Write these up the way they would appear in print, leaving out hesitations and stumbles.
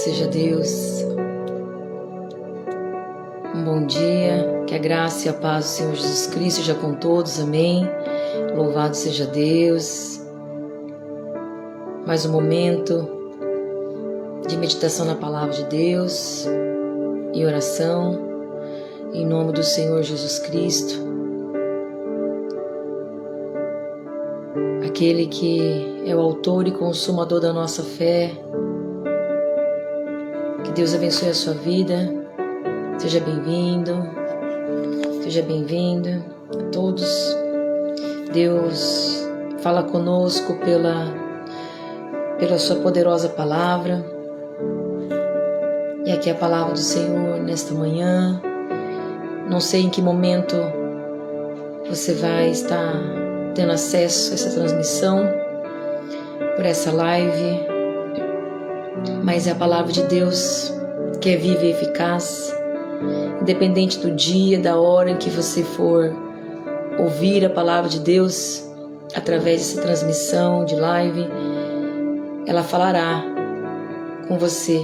seja Deus. Um bom dia, que a graça e a paz do Senhor Jesus Cristo seja com todos, amém. Louvado seja Deus. Mais um momento de meditação na palavra de Deus e oração, em nome do Senhor Jesus Cristo, aquele que é o autor e consumador da nossa fé. Que Deus abençoe a sua vida. Seja bem-vindo a todos. Deus fala conosco pela sua poderosa palavra. E aqui é a palavra do Senhor nesta manhã. Não sei em que momento você vai estar tendo acesso a essa transmissão, por essa live, mas é a palavra de Deus que é viva e eficaz. Independente do dia, da hora em que você for ouvir a palavra de Deus, através dessa transmissão de live, ela falará com você,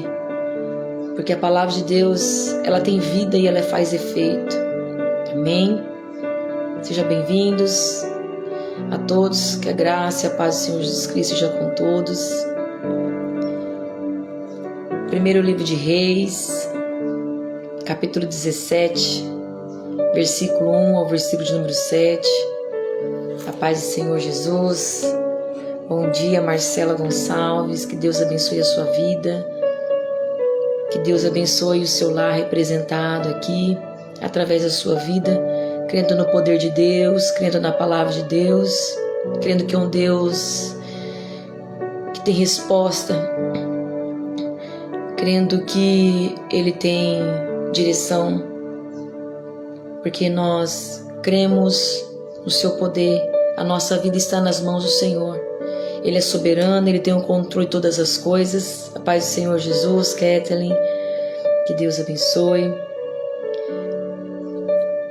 porque a palavra de Deus, ela tem vida e ela faz efeito. Amém? Sejam bem-vindos a todos, que a graça e a paz do Senhor Jesus Cristo seja com todos. Primeiro livro de Reis, capítulo 17, versículo 1 ao versículo de número 7. A paz do Senhor Jesus. Bom dia, Marcela Gonçalves. Que Deus abençoe a sua vida. Que Deus abençoe o seu lar representado aqui, através da sua vida, crendo no poder de Deus, crendo na palavra de Deus, crendo que é um Deus que tem resposta, crendo que Ele tem direção, porque nós cremos no seu poder. A nossa vida está nas mãos do Senhor. Ele é soberano, Ele tem o controle de todas as coisas. A paz do Senhor Jesus. Kathleen, que Deus abençoe.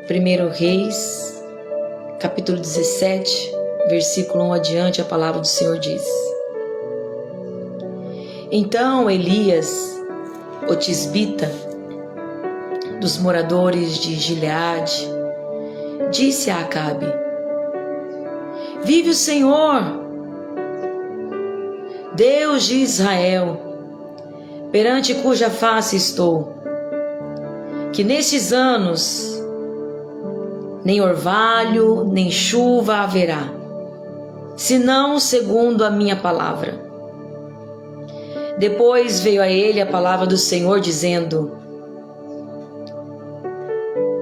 1 Reis, capítulo 17, versículo 1 adiante, a palavra do Senhor diz: Então Elias, o tisbita, dos moradores de Gileade, disse a Acabe: Vive o Senhor, Deus de Israel, perante cuja face estou, que nestes anos nem orvalho, nem chuva haverá, senão segundo a minha palavra. Depois veio a ele a palavra do Senhor, dizendo: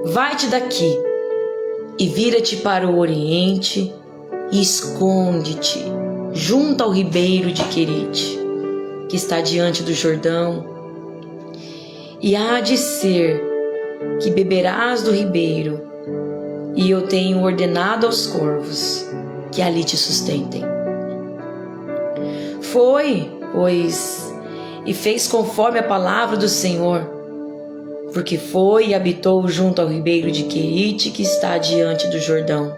Vai-te daqui e vira-te para o oriente e esconde-te junto ao ribeiro de Querite, que está diante do Jordão. E há de ser que beberás do ribeiro, e eu tenho ordenado aos corvos que ali te sustentem. Foi, pois, e fez conforme a palavra do Senhor, porque foi e habitou junto ao ribeiro de Querite, que está diante do Jordão.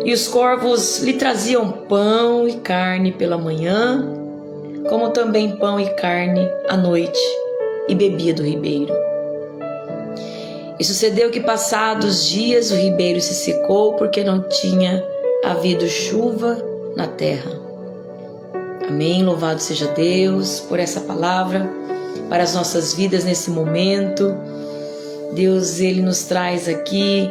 E os corvos lhe traziam pão e carne pela manhã, como também pão e carne à noite, e bebia do ribeiro. E sucedeu que, passados dias, o ribeiro se secou, porque não tinha havido chuva na terra. Amém. Louvado seja Deus por essa palavra para as nossas vidas nesse momento. Deus, Ele nos traz aqui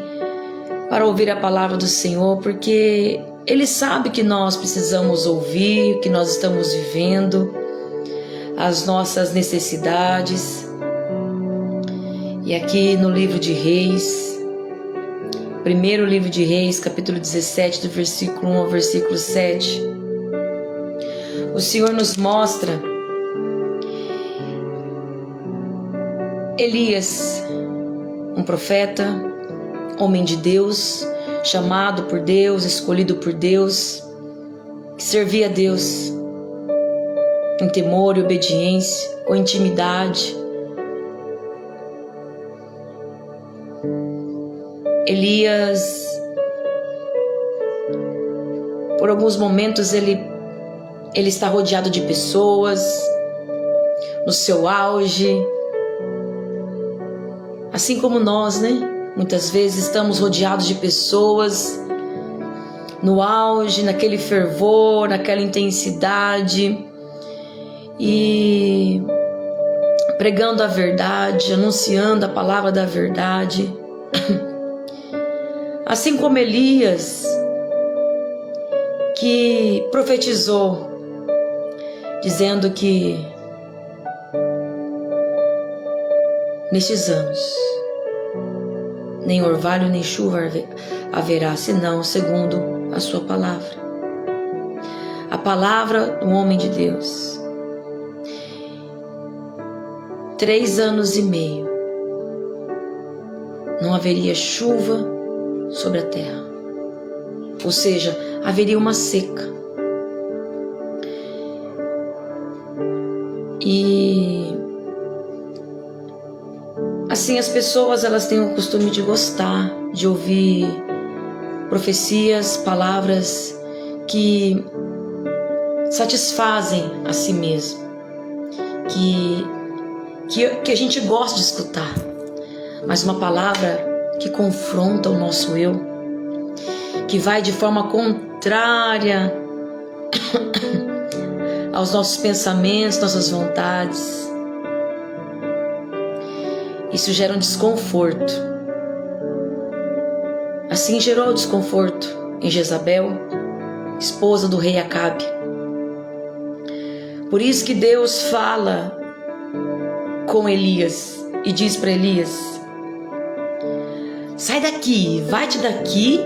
para ouvir a palavra do Senhor, porque Ele sabe que nós precisamos ouvir, o que nós estamos vivendo, as nossas necessidades. E aqui no livro de Reis, primeiro livro de Reis, capítulo 17, do versículo 1 ao versículo 7, o Senhor nos mostra Elias, um profeta, homem de Deus, chamado por Deus, escolhido por Deus, que servia a Deus em temor e obediência, com intimidade. Elias, por alguns momentos ele está rodeado de pessoas, no seu auge. Assim como nós, né? Muitas vezes estamos rodeados de pessoas no auge, naquele fervor, naquela intensidade e pregando a verdade, anunciando a palavra da verdade. Assim como Elias, que profetizou, dizendo que nestes anos nem orvalho nem chuva haverá, senão segundo a sua palavra. A palavra do homem de Deus. 3 anos e meio não haveria chuva sobre a terra, ou seja, haveria uma seca. E assim as pessoas, elas têm o costume de gostar de ouvir profecias, palavras que satisfazem a si mesmo, que a gente gosta de escutar, mas uma palavra que confronta o nosso eu, que vai de forma contrária aos nossos pensamentos, nossas vontades. Isso gera um desconforto. Assim gerou desconforto em Jezabel, esposa do rei Acabe. Por isso que Deus fala com Elias e diz para Elias: sai daqui, vai-te daqui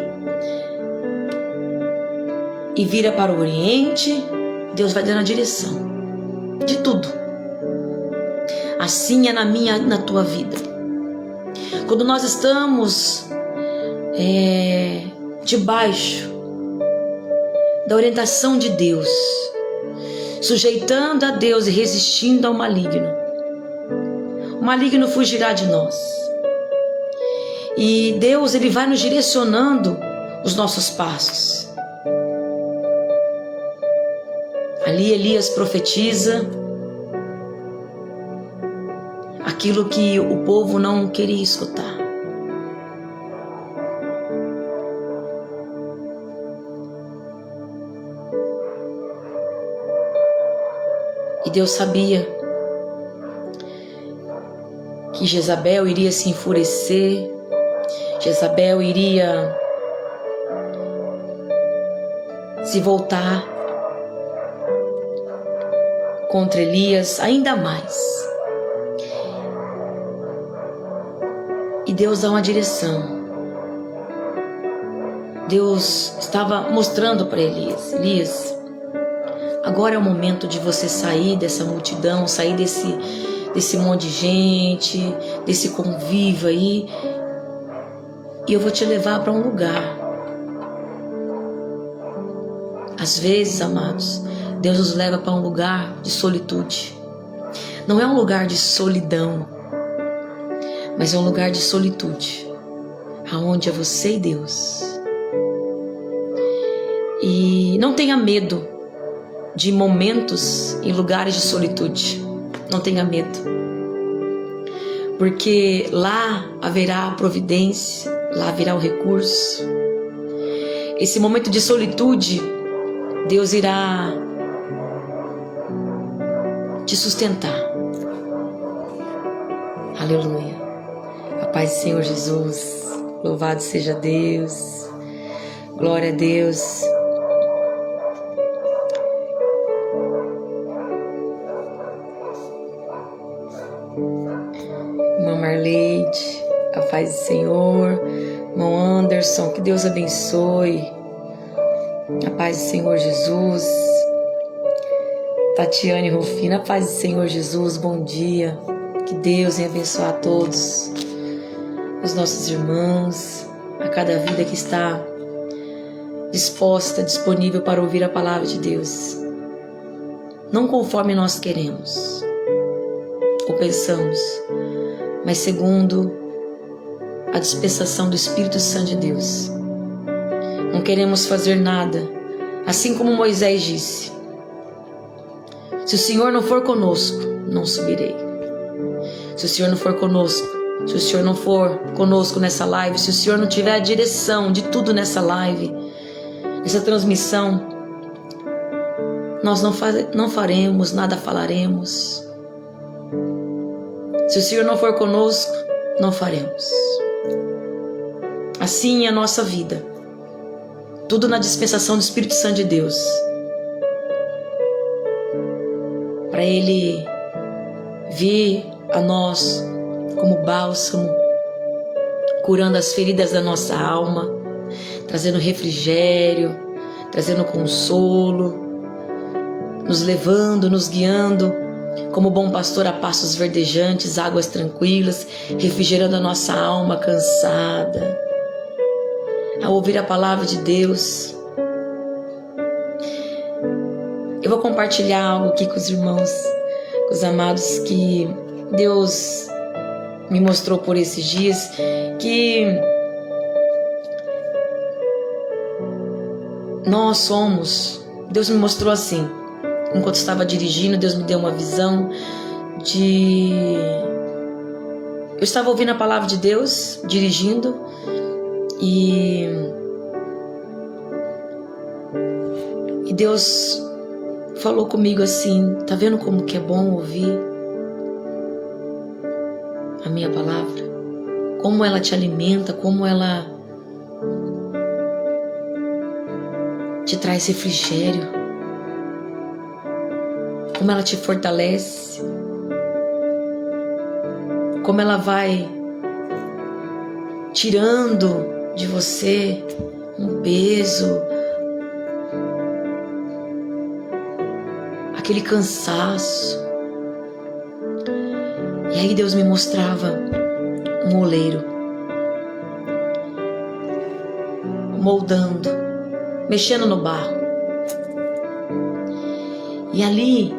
e vira para o Oriente. Deus vai dando a direção de tudo. Assim é na minha e na tua vida. Quando nós estamos debaixo da orientação de Deus, sujeitando a Deus e resistindo ao maligno, o maligno fugirá de nós. E Deus, ele vai nos direcionando os nossos passos. Ali Elias profetiza aquilo que o povo não queria escutar. E Deus sabia que Jezabel iria se enfurecer, Jezabel iria se voltar contra Elias ainda mais. E Deus dá uma direção. Deus estava mostrando para Elias: Elias, agora é o momento de você sair dessa multidão, sair desse monte de gente, desse convívio aí, e eu vou te levar para um lugar. Às vezes, amados, Deus nos leva para um lugar de solitude. Não é um lugar de solidão, mas é um lugar de solitude, aonde é você e Deus. E não tenha medo de momentos em lugares de solitude. Não tenha medo, porque lá haverá a providência, lá haverá o recurso. Esse momento de solitude, Deus irá te sustentar. Aleluia. A paz do Senhor Jesus. Louvado seja Deus. Glória a Deus. Irmã Marleide, a paz do Senhor. Irmão Anderson, que Deus abençoe. A paz do Senhor Jesus. Tatiane Rufina, a paz do Senhor Jesus, bom dia. Que Deus venha abençoar a todos os nossos irmãos, a cada vida que está disposta, disponível para ouvir a palavra de Deus. Não conforme nós queremos ou pensamos, mas segundo a dispensação do Espírito Santo de Deus. Não queremos fazer nada, assim como Moisés disse: se o Senhor não for conosco, não subirei. Se o Senhor não for conosco, se o Senhor não for conosco nessa live, se o Senhor não tiver a direção de tudo nessa live, nessa transmissão, nós não faremos, nada falaremos. Se o Senhor não for conosco, não faremos. Assim é a nossa vida. Tudo na dispensação do Espírito Santo de Deus. Para Ele vir a nós como bálsamo, curando as feridas da nossa alma, trazendo refrigério, trazendo consolo, nos levando, nos guiando, como bom pastor a pastos verdejantes, águas tranquilas, refrigerando a nossa alma cansada. Ao ouvir a palavra de Deus, eu vou compartilhar algo aqui com os irmãos, com os amados, que Deus me mostrou por esses dias, que nós somos, Deus me mostrou assim, enquanto estava dirigindo, Deus me deu uma visão eu estava ouvindo a palavra de Deus, dirigindo, e Deus falou comigo assim: tá vendo como que é bom ouvir a minha palavra? Como ela te alimenta, como ela te traz refrigério, como ela te fortalece, como ela vai tirando de você um peso, aquele cansaço. E aí Deus me mostrava um oleiro moldando, mexendo no barro. E ali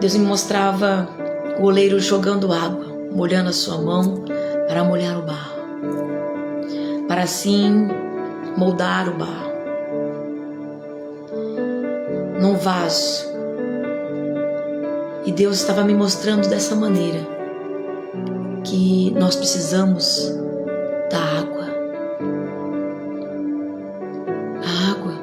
Deus me mostrava o oleiro jogando água, molhando a sua mão para molhar o barro, para assim moldar o barro num vaso. E Deus estava me mostrando dessa maneira que nós precisamos da água. A água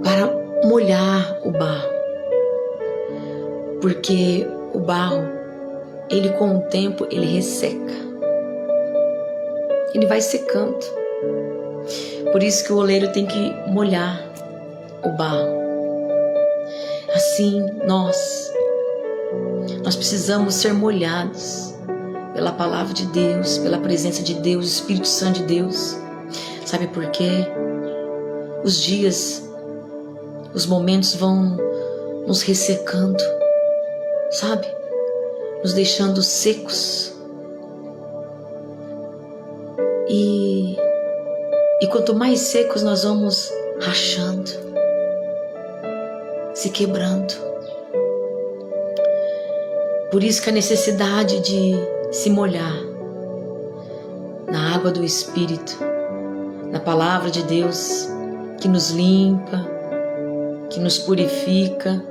para molhar o barro, porque o barro, ele com o tempo, ele resseca, ele vai secando. Por isso que o oleiro tem que molhar o barro. Assim nós precisamos ser molhados pela palavra de Deus, pela presença de Deus, Espírito Santo de Deus. Sabe por quê? Os dias, os momentos vão nos ressecando, sabe? Nos deixando secos. E quanto mais secos nós vamos rachando, se quebrando. Por isso que a necessidade de se molhar na água do Espírito, na palavra de Deus, que nos limpa, que nos purifica,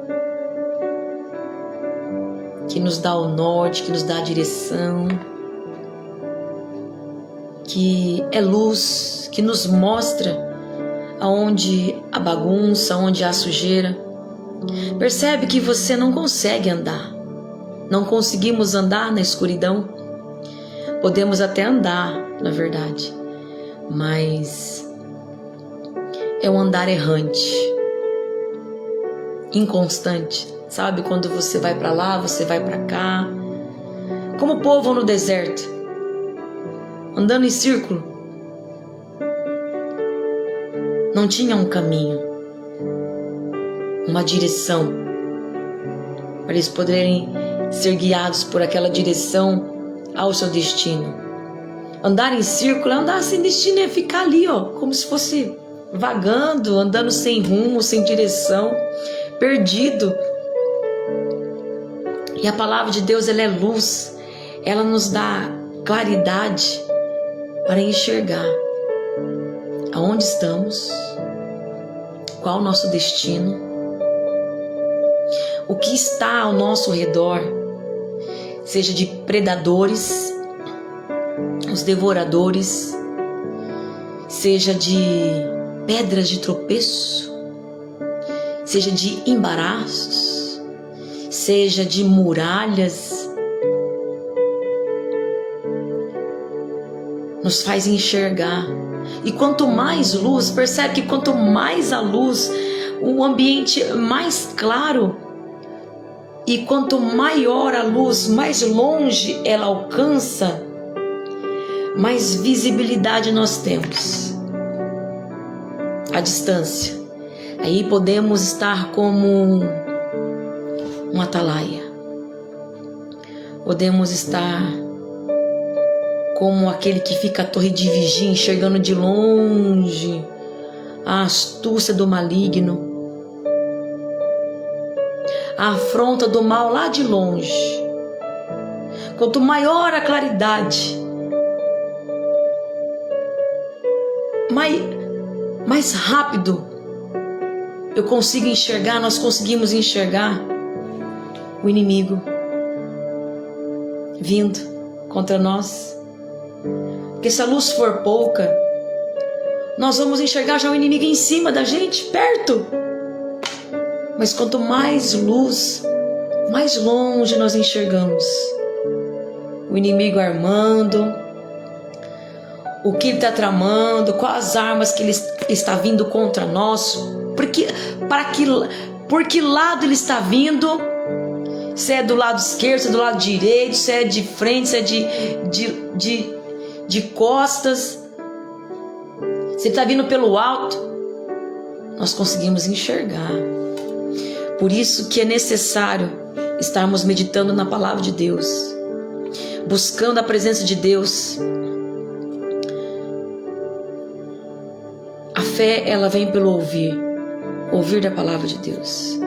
que nos dá o norte, que nos dá a direção, que é luz, que nos mostra aonde há bagunça, aonde há sujeira. Percebe que você não consegue andar. Não conseguimos andar na escuridão. Podemos até andar, na verdade, mas é um andar errante, inconstante. Sabe, quando você vai para lá, você vai para cá, como o povo no deserto, andando em círculo. Não tinha um caminho, uma direção, para eles poderem ser guiados por aquela direção ao seu destino. Andar em círculo é andar sem destino, é ficar ali, ó, como se fosse vagando, andando sem rumo, sem direção, perdido. E a palavra de Deus, ela é luz, ela nos dá claridade para enxergar aonde estamos, qual o nosso destino. o que está ao nosso redor, seja de predadores, os devoradores, seja de pedras de tropeço, seja de embaraços, seja de muralhas, nos faz enxergar. E quanto mais luz, percebe que quanto mais a luz, o ambiente mais claro, e quanto maior a luz, mais longe ela alcança, mais visibilidade nós temos. A distância. Aí podemos estar como um atalaia. Podemos estar como aquele que fica à torre de vigia, enxergando de longe a astúcia do maligno, a afronta do mal lá de longe. Quanto maior a claridade, mais rápido eu consigo enxergar, nós conseguimos enxergar o inimigo vindo contra nós. Porque se a luz for pouca, nós vamos enxergar já o inimigo em cima da gente, perto. Mas quanto mais luz, mais longe nós enxergamos o inimigo armando, o que ele está tramando, quais as armas que ele está vindo contra nós, por que lado ele está vindo, se é do lado esquerdo, se é do lado direito, se é de frente, se é de costas, se ele está vindo pelo alto, nós conseguimos enxergar. Por isso que é necessário estarmos meditando na palavra de Deus, buscando a presença de Deus. A fé, ela vem pelo ouvir da palavra de Deus.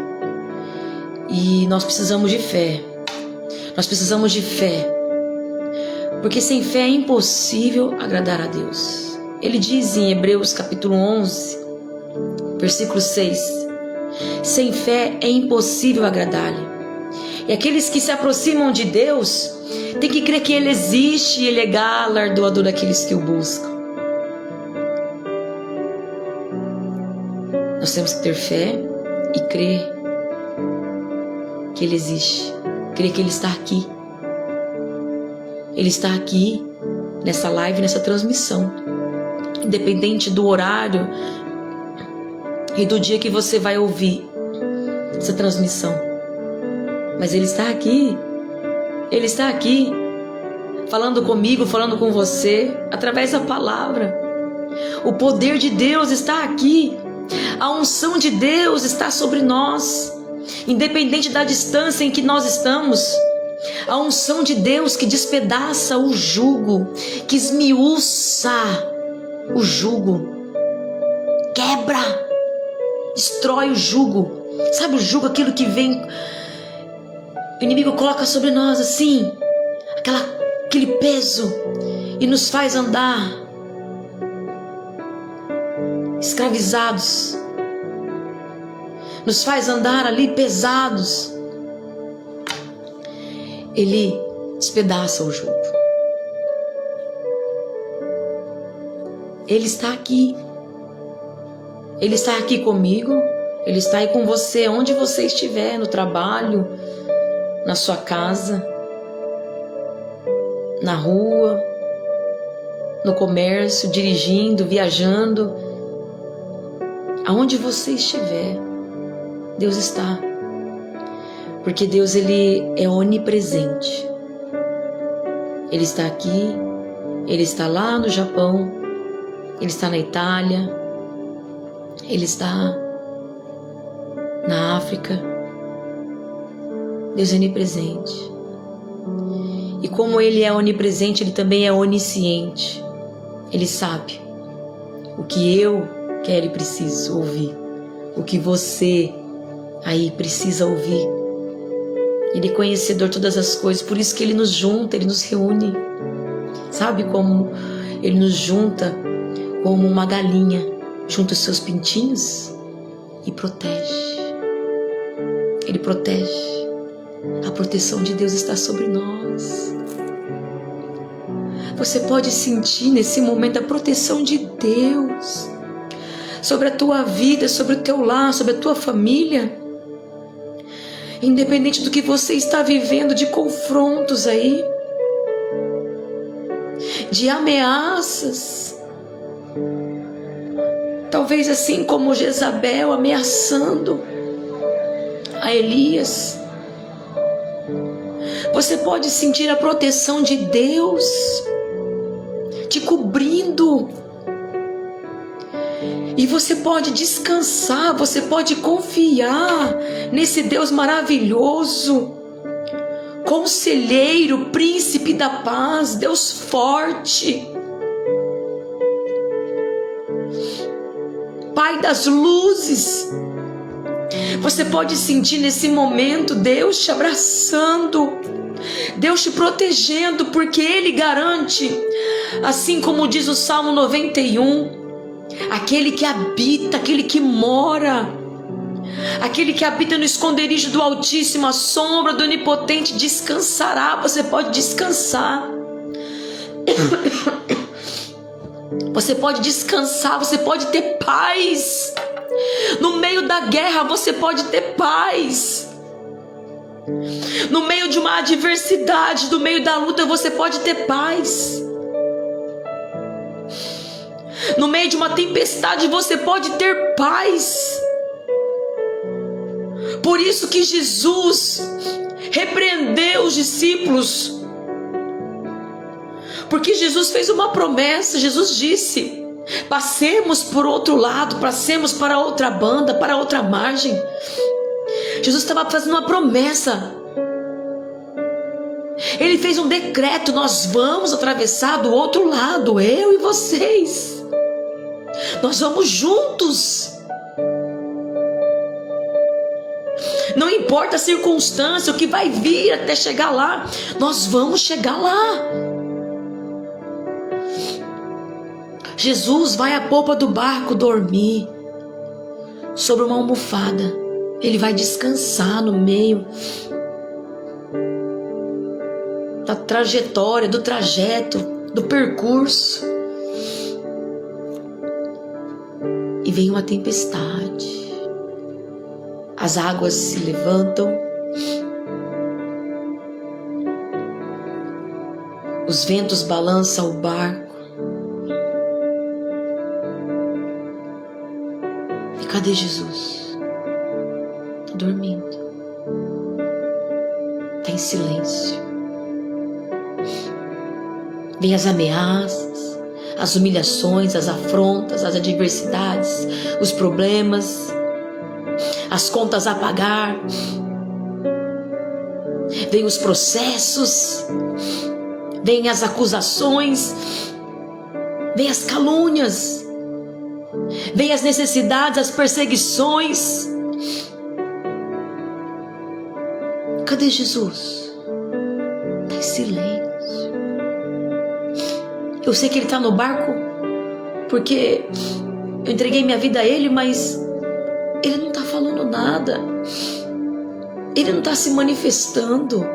E nós precisamos de fé. Nós precisamos de fé. Porque sem fé é impossível agradar a Deus. Ele diz em Hebreus capítulo 11, versículo 6: sem fé é impossível agradar-lhe. E aqueles que se aproximam de Deus têm que crer que Ele existe e Ele é galardoador daqueles que o buscam. Nós temos que ter fé e crer que Ele existe, crer que Ele está aqui. Ele está aqui nessa live, nessa transmissão, independente do horário e do dia que você vai ouvir essa transmissão. Mas Ele está aqui. Ele está aqui, falando comigo, falando com você, através da palavra. O poder de Deus está aqui. A unção de Deus está sobre nós, independente da distância em que nós estamos. A unção de Deus que despedaça o jugo, que esmiuça o jugo, quebra, destrói o jugo. Sabe o jugo, aquilo que vem, o inimigo coloca sobre nós assim, aquele peso, e nos faz andar escravizados, nos faz andar ali pesados. Ele despedaça o jugo. Ele está aqui. Ele está aqui comigo. Ele está aí com você, onde você estiver, no trabalho, na sua casa, na rua, no comércio, dirigindo, viajando. Aonde você estiver, Deus está. Porque Deus, Ele é onipresente. Ele está aqui, Ele está lá no Japão, Ele está na Itália, Ele está na África. Deus é onipresente. E como Ele é onipresente, Ele também é onisciente. Ele sabe o que eu quero e preciso ouvir, o que você aí precisa ouvir. Ele é conhecedor de todas as coisas, por isso que Ele nos junta, Ele nos reúne. Sabe como Ele nos junta como uma galinha junta os seus pintinhos e protege. Ele protege. A proteção de Deus está sobre nós. Você pode sentir nesse momento a proteção de Deus sobre a tua vida, sobre o teu lar, sobre a tua família. Independente do que você está vivendo, de confrontos aí, de ameaças, talvez assim como Jezabel ameaçando a Elias, você pode sentir a proteção de Deus te cobrindo, e você pode descansar, você pode confiar nesse Deus maravilhoso, Conselheiro, Príncipe da Paz, Deus forte, Pai das luzes. Você pode sentir nesse momento Deus te abraçando, Deus te protegendo, porque Ele garante, assim como diz o Salmo 91, aquele que habita, aquele que mora, aquele que habita no esconderijo do Altíssimo, a sombra do Onipotente descansará. Você pode descansar. Você pode descansar, você pode ter paz. No meio da guerra você pode ter paz. No meio de uma adversidade, no meio da luta você pode ter paz. No meio de uma tempestade você pode ter paz. Por isso que Jesus repreendeu os discípulos, porque Jesus fez uma promessa. Jesus disse: passemos por outro lado, passemos para outra banda, para outra margem. Jesus estava fazendo uma promessa. Ele fez um decreto: nós vamos atravessar do outro lado, eu e vocês. Nós vamos juntos. Não importa a circunstância, o que vai vir até chegar lá, nós vamos chegar lá. Jesus vai à popa do barco dormir sobre uma almofada. Ele vai descansar no meio da trajetória, do trajeto, do percurso. E vem uma tempestade. As águas se levantam. Os ventos balançam o barco. E cadê Jesus? Está dormindo. Está em silêncio. Vem as ameaças, as humilhações, as afrontas, as adversidades, os problemas, as contas a pagar. Vem os processos, vem as acusações, vem as calúnias, vem as necessidades, as perseguições. Cadê Jesus? Está em silêncio. Eu sei que Ele está no barco, porque eu entreguei minha vida a Ele, mas Ele não está falando nada. Ele não está se manifestando.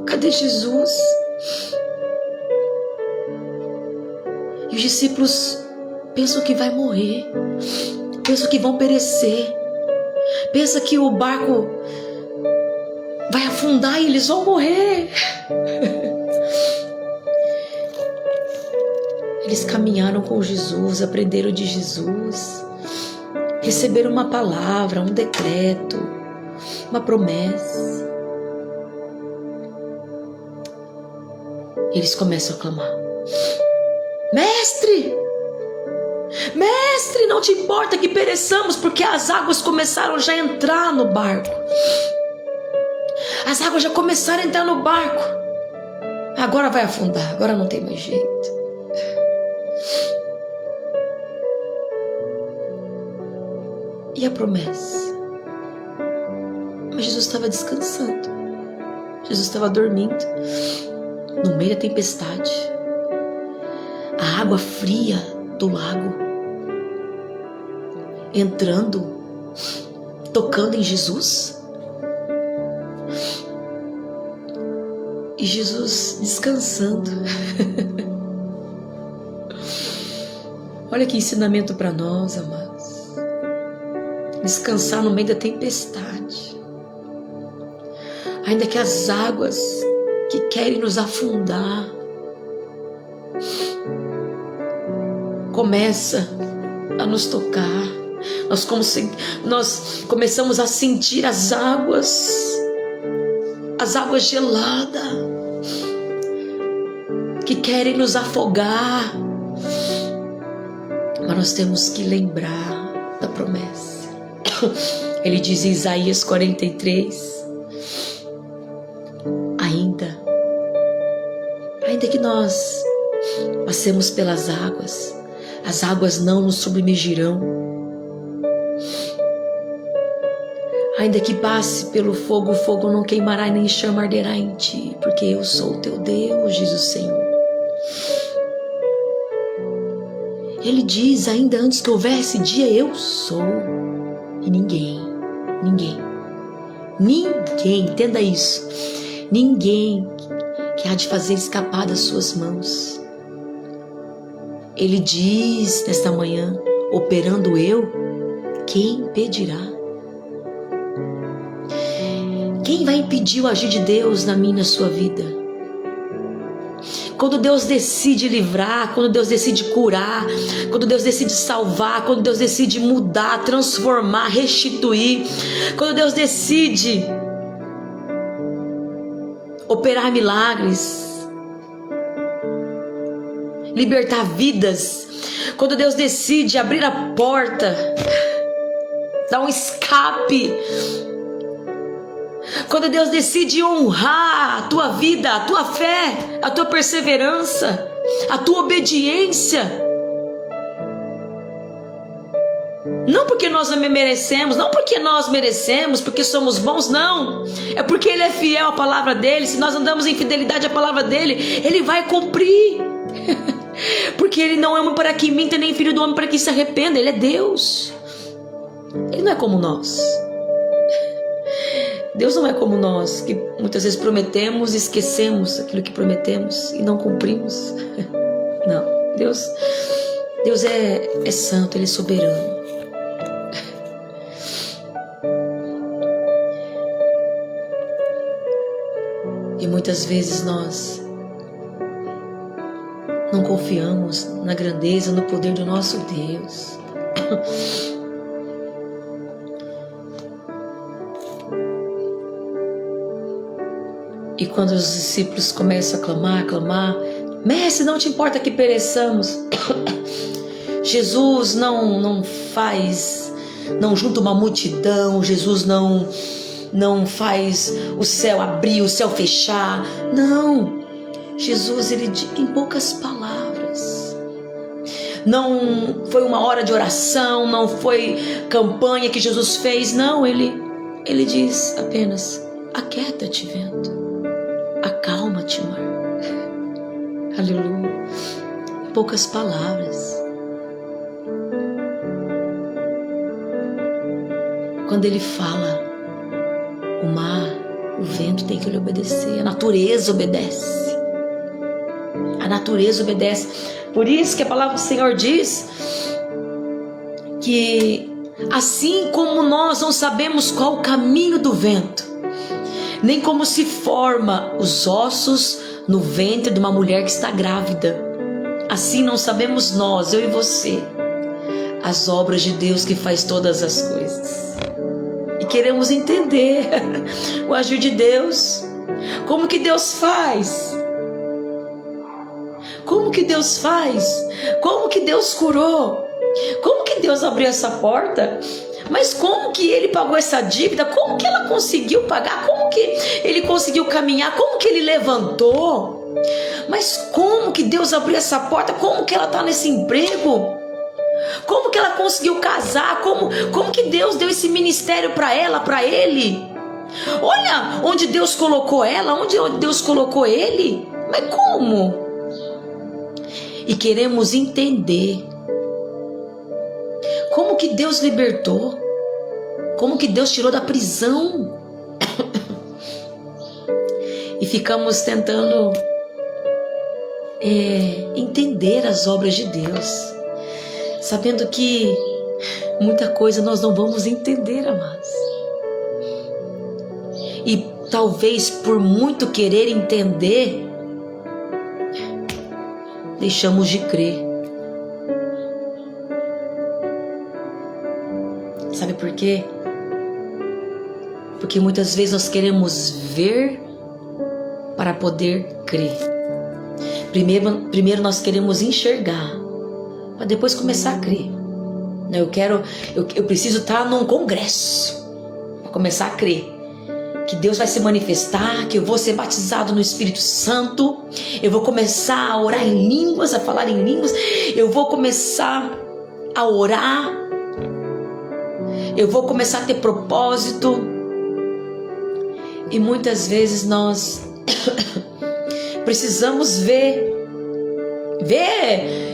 Cadê Jesus? E os discípulos pensam que vai morrer, pensam que vão perecer, pensam que o barco vai afundar e eles vão morrer. Eles caminharam com Jesus, aprenderam de Jesus, receberam uma palavra, um decreto, uma promessa. Eles começam a clamar: Mestre! Mestre, não te importa que pereçamos, porque as águas começaram já a entrar no barco. As águas já começaram a entrar no barco. Agora vai afundar, agora não tem mais jeito. E a promessa? Mas Jesus estava descansando. Jesus estava dormindo no meio da tempestade. A água fria do lago entrando tocando em Jesus. E Jesus descansando. Olha que ensinamento para nós, amados. Descansar no meio da tempestade. Ainda que as águas que querem nos afundar começa a nos tocar. Nós começamos a sentir as águas geladas que querem nos afogar. Mas nós temos que lembrar da promessa. Ele diz em Isaías 43: ainda que nós passemos pelas águas, as águas não nos submergirão. Ainda que passe pelo fogo, o fogo não queimará e nem chama arderá em ti, porque eu sou o teu Deus, diz o Senhor. Ele diz, ainda antes que houvesse dia, eu sou. E ninguém, entenda isso, ninguém que há de fazer escapar das suas mãos. Ele diz nesta manhã, operando eu, quem impedirá? Quem vai impedir o agir de Deus na minha e na sua vida? Quando Deus decide livrar, quando Deus decide curar, quando Deus decide salvar, quando Deus decide mudar, transformar, restituir, quando Deus decide operar milagres, libertar vidas, quando Deus decide abrir a porta, dar um escape, quando Deus decide honrar a tua vida, a tua fé, a tua perseverança, a tua obediência, não porque nós merecemos, não porque nós merecemos, porque somos bons, não, é porque Ele é fiel à palavra dEle. Se nós andamos em fidelidade à palavra dEle, Ele vai cumprir, porque Ele não é homem para que minta, nem filho do homem para que se arrependa. Ele é Deus, Ele não é como nós. Deus não é como nós, que muitas vezes prometemos e esquecemos aquilo que prometemos e não cumprimos. Não, Deus é santo, Ele é soberano. E muitas vezes nós não confiamos na grandeza, no poder do nosso Deus. E quando os discípulos começam a clamar, Mestre, não te importa que pereçamos. Jesus não junta uma multidão, Jesus não faz o céu abrir, o céu fechar. Não, Jesus, Ele em poucas palavras. Não foi uma hora de oração, não foi campanha que Jesus fez, não, Ele diz apenas, aquieta-te, vento. Acalma-te, mar. Aleluia. Poucas palavras. Quando Ele fala, o mar, o vento tem que lhe obedecer. A natureza obedece. A natureza obedece. Por isso que a palavra do Senhor diz que assim como nós não sabemos qual o caminho do vento, nem como se forma os ossos no ventre de uma mulher que está grávida, assim não sabemos nós, eu e você, as obras de Deus que faz todas as coisas. E queremos entender o agir de Deus. Como que Deus faz? Como que Deus faz? Como que Deus curou? Como que Deus abriu essa porta? Mas como que Ele pagou essa dívida? Como que ela conseguiu pagar? Como que Ele conseguiu caminhar? Como que Ele levantou? Mas como que Deus abriu essa porta? Como que ela está nesse emprego? Como que ela conseguiu casar? Como que Deus deu esse ministério para ela, para ele? Olha onde Deus colocou ela, onde Deus colocou ele. Mas como? E queremos entender como que Deus libertou, como que Deus tirou da prisão. E ficamos tentando entender as obras de Deus, sabendo que muita coisa nós não vamos entender, amados. E talvez por muito querer entender, deixamos de crer. Sabe por quê? Porque muitas vezes nós queremos ver para poder crer. Primeiro nós queremos enxergar, para depois começar a crer. Eu preciso estar num congresso para começar a crer que Deus vai se manifestar, que eu vou ser batizado no Espírito Santo, eu vou começar a orar em línguas, a falar em línguas, eu vou começar a orar, eu vou começar a ter propósito. E muitas vezes nós precisamos ver,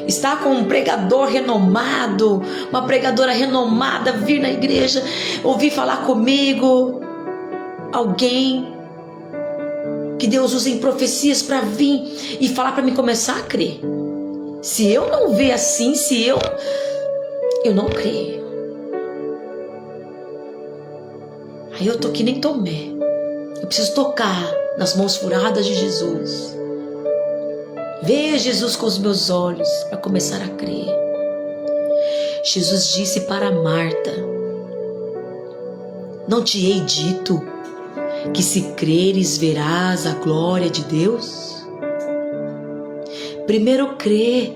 estar com um pregador renomado, uma pregadora renomada, vir na igreja, ouvir falar comigo, alguém que Deus usa em profecias para vir e falar para mim começar a crer. Se eu não ver assim, eu não creio. Aí eu tô que nem Tomé. Eu preciso tocar nas mãos furadas de Jesus, ver Jesus com os meus olhos para começar a crer. Jesus disse para Marta: não te hei dito que se creres verás a glória de Deus? Primeiro crê,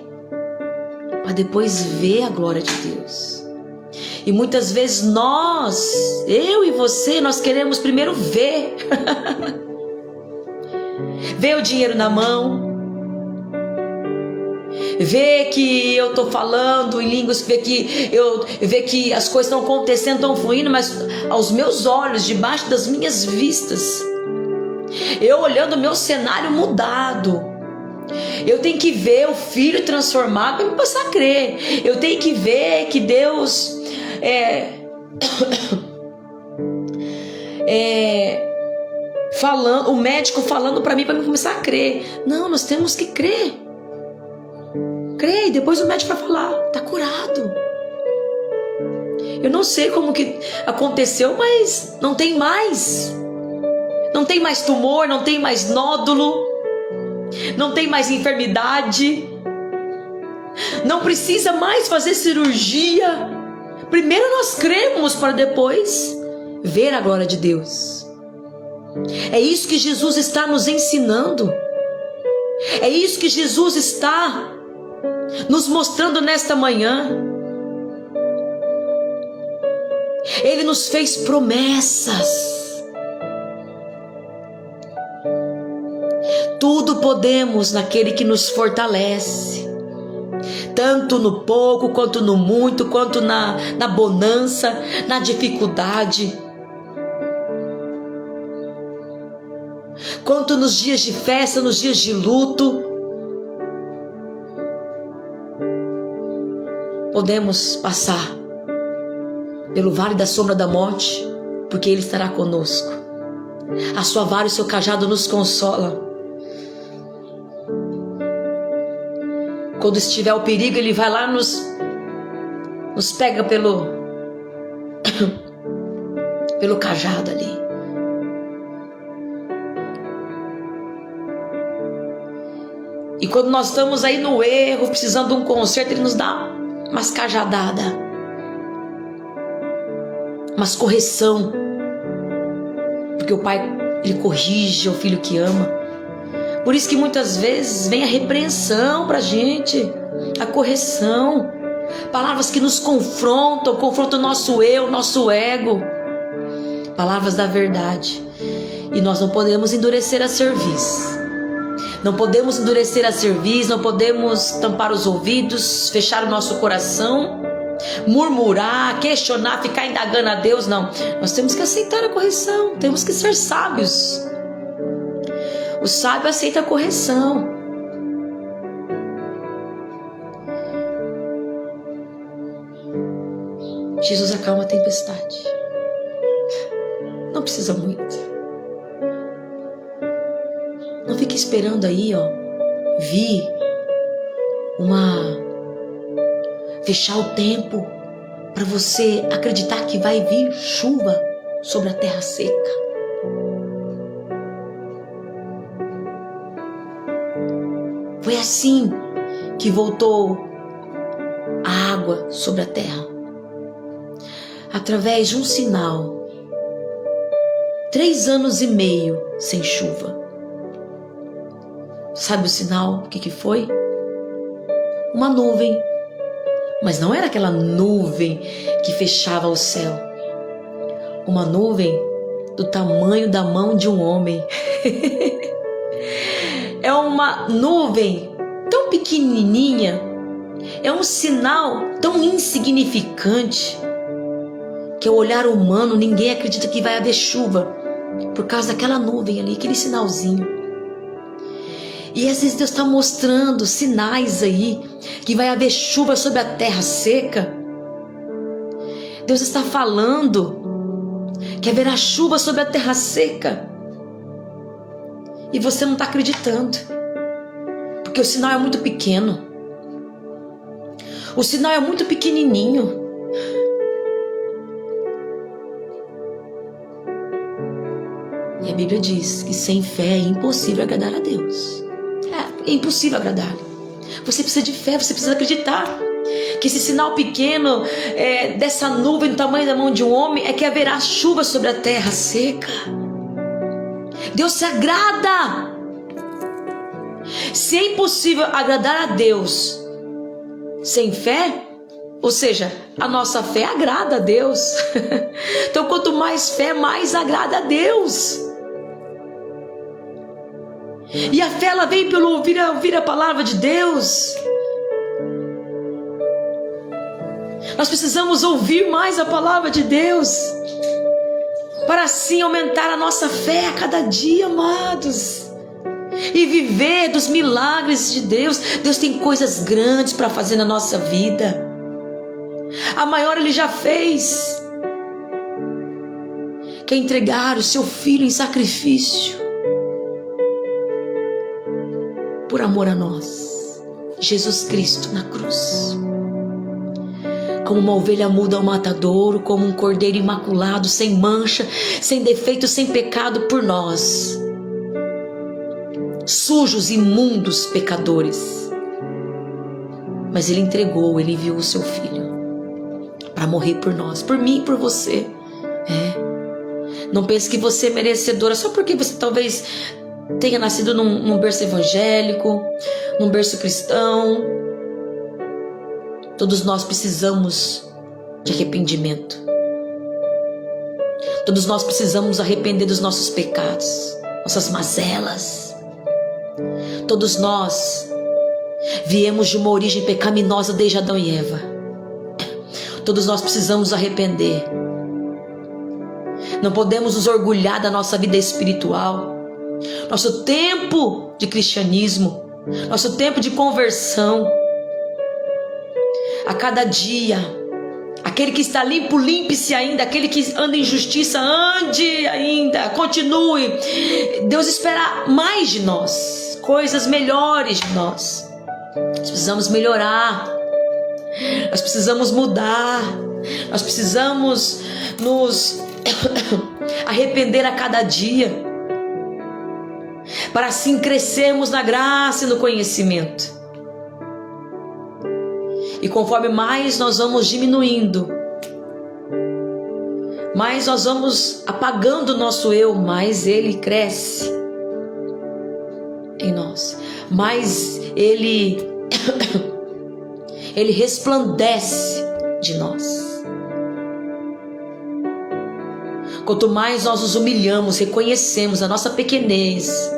para depois ver a glória de Deus. E muitas vezes eu e você, nós queremos primeiro ver. Ver o dinheiro na mão, ver que eu estou falando em línguas, ver que as coisas estão acontecendo, estão fluindo, mas aos meus olhos, debaixo das minhas vistas, eu olhando o meu cenário mudado. Eu tenho que ver o Filho transformado para me passar a crer. Eu tenho que ver que Deus falando, o médico falando para mim começar a crer. Não, nós temos que crer. Crer, e depois o médico vai falar: tá curado. Eu não sei como que aconteceu, mas não tem mais. Não tem mais tumor, não tem mais nódulo, não tem mais enfermidade. Não precisa mais fazer cirurgia. Primeiro nós cremos para depois ver a glória de Deus. É isso que Jesus está nos ensinando. É isso que Jesus está nos mostrando nesta manhã. Ele nos fez promessas. Tudo podemos naquele que nos fortalece, tanto no pouco, quanto no muito, quanto na bonança, na dificuldade, quanto nos dias de festa, nos dias de luto. Podemos passar pelo vale da sombra da morte, porque Ele estará conosco. A sua vara e o seu cajado nos consola. Quando estiver o perigo, Ele vai lá, nos pega pelo cajado ali. E quando nós estamos aí no erro, precisando de um conserto, Ele nos dá umas cajadadas, umas correção. Porque o Pai, Ele corrige o filho que ama. Por isso que muitas vezes vem a repreensão pra gente, a correção, palavras que nos confrontam o nosso eu, nosso ego, palavras da verdade. E nós não podemos endurecer a cerviz. Não podemos endurecer a cerviz, não podemos tampar os ouvidos, fechar o nosso coração, murmurar, questionar, ficar indagando a Deus. Não, nós temos que aceitar a correção, temos que ser sábios. O sábio aceita a correção. Jesus acalma a tempestade. Não precisa muito. Não fique esperando aí, vir fechar o tempo para você acreditar que vai vir chuva sobre a terra seca. Foi assim que voltou a água sobre a terra, através de um sinal. 3 anos e meio sem chuva. Sabe o sinal? O que foi? Uma nuvem. Mas não era aquela nuvem que fechava o céu. Uma nuvem do tamanho da mão de um homem. É uma nuvem tão pequenininha. É um sinal tão insignificante que ao olhar humano ninguém acredita que vai haver chuva por causa daquela nuvem ali, aquele sinalzinho. E às vezes Deus está mostrando sinais aí que vai haver chuva sobre a terra seca. Deus está falando que haverá chuva sobre a terra seca. E você não está acreditando, porque o sinal é muito pequeno. O sinal é muito pequenininho. E a Bíblia diz que sem fé é impossível agradar a Deus. É impossível agradar. Você precisa de fé, você precisa acreditar que esse sinal pequeno dessa nuvem do tamanho da mão de um homem é que haverá chuva sobre a terra seca. Deus se agrada. Se é impossível agradar a Deus sem fé, ou seja, a nossa fé agrada a Deus. Então quanto mais fé, mais agrada a Deus. E a fé, ela vem pelo ouvir a palavra de Deus. Nós precisamos ouvir mais a palavra de Deus, para assim aumentar a nossa fé a cada dia, amados, e viver dos milagres de Deus. Deus tem coisas grandes para fazer na nossa vida. A maior Ele já fez, que é entregar o seu Filho em sacrifício por amor a nós. Jesus Cristo na cruz, como uma ovelha muda ao matadouro, como um cordeiro imaculado, sem mancha, sem defeito, sem pecado, por nós, sujos, imundos, pecadores. Mas Ele entregou, Ele enviou o seu Filho para morrer por nós, por mim e por você. Não pense que você é merecedora só porque você talvez tenha nascido num berço evangélico, num berço cristão. Todos nós precisamos de arrependimento. Todos nós precisamos arrepender dos nossos pecados, nossas mazelas. Todos nós viemos de uma origem pecaminosa desde Adão e Eva. Todos nós precisamos arrepender. Não podemos nos orgulhar da nossa vida espiritual, nosso tempo de cristianismo, nosso tempo de conversão. A cada dia, aquele que está limpo, limpe-se ainda. Aquele que anda em justiça, ande ainda, continue. Deus espera mais de nós, coisas melhores de nós. Nós precisamos melhorar, nós precisamos mudar, nós precisamos nos arrepender a cada dia, para assim crescermos na graça e no conhecimento. E conforme mais nós vamos diminuindo, mais nós vamos apagando o nosso eu, mais ele cresce em nós, mais ele resplandece de nós. Quanto mais nós nos humilhamos, reconhecemos a nossa pequenez,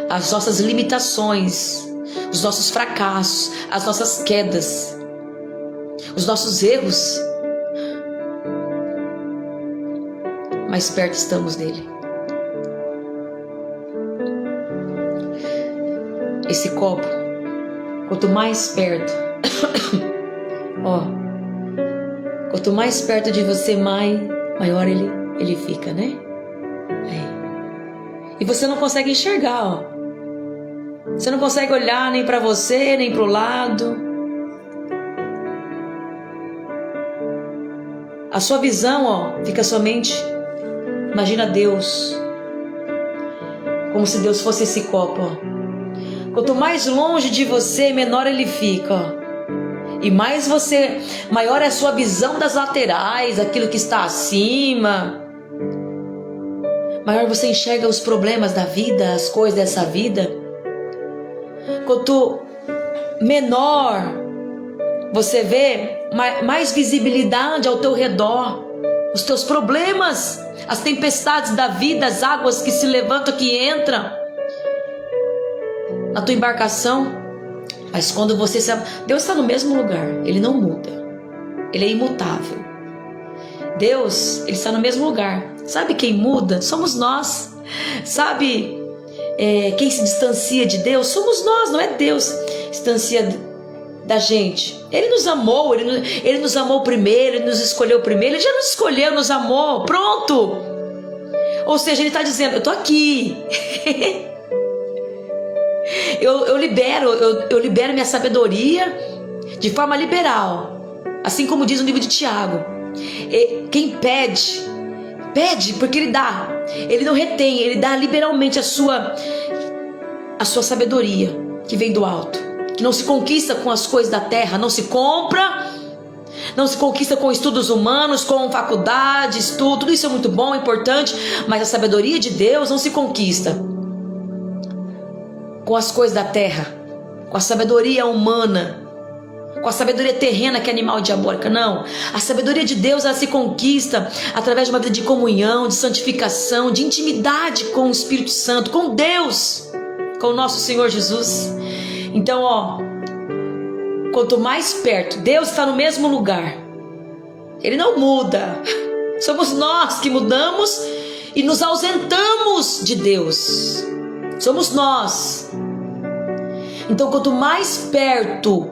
as nossas limitações, os nossos fracassos, as nossas quedas, os nossos erros, mais perto estamos dele. Esse copo, quanto mais perto, quanto mais perto de você, maior ele ele fica, né? E você não consegue enxergar, ó. Você não consegue olhar nem para você, nem para o lado. A sua visão, ó, fica somente... Imagina Deus. Como se Deus fosse esse copo, ó. Quanto mais longe de você, menor ele fica, ó. E maior é a sua visão das laterais, aquilo que está acima. Maior você enxerga os problemas da vida, as coisas dessa vida. Quanto menor você vê, mais visibilidade ao teu redor. Os teus problemas, as tempestades da vida, as águas que se levantam, que entram na tua embarcação. Mas quando você sabe, Deus está no mesmo lugar, Ele não muda, Ele é imutável. Deus, Ele está no mesmo lugar. Sabe quem muda? Somos nós. Sabe quem se distancia de Deus? Somos nós, não é Deus distancia da gente. Ele nos amou, Ele nos amou primeiro, Ele nos escolheu primeiro. Ele já nos escolheu, nos amou, pronto. Ou seja, Ele está dizendo, eu estou aqui. Eu libero minha sabedoria de forma liberal, assim como diz o livro de Tiago. Quem pede porque Ele dá. Ele não retém, Ele dá liberalmente a sua sabedoria que vem do alto, que não se conquista com as coisas da terra, não se compra, não se conquista com estudos humanos, com faculdade, estudo. Tudo isso é muito bom, importante, mas a sabedoria de Deus não se conquista com as coisas da terra, com a sabedoria humana, com a sabedoria terrena que é animal diabólica. Não, a sabedoria de Deus, ela se conquista através de uma vida de comunhão, de santificação, de intimidade com o Espírito Santo, com Deus, com o nosso Senhor Jesus. Então, ó, quanto mais perto, Deus está no mesmo lugar, Ele não muda. Somos nós que mudamos e nos ausentamos de Deus. Somos nós. Então, quanto mais perto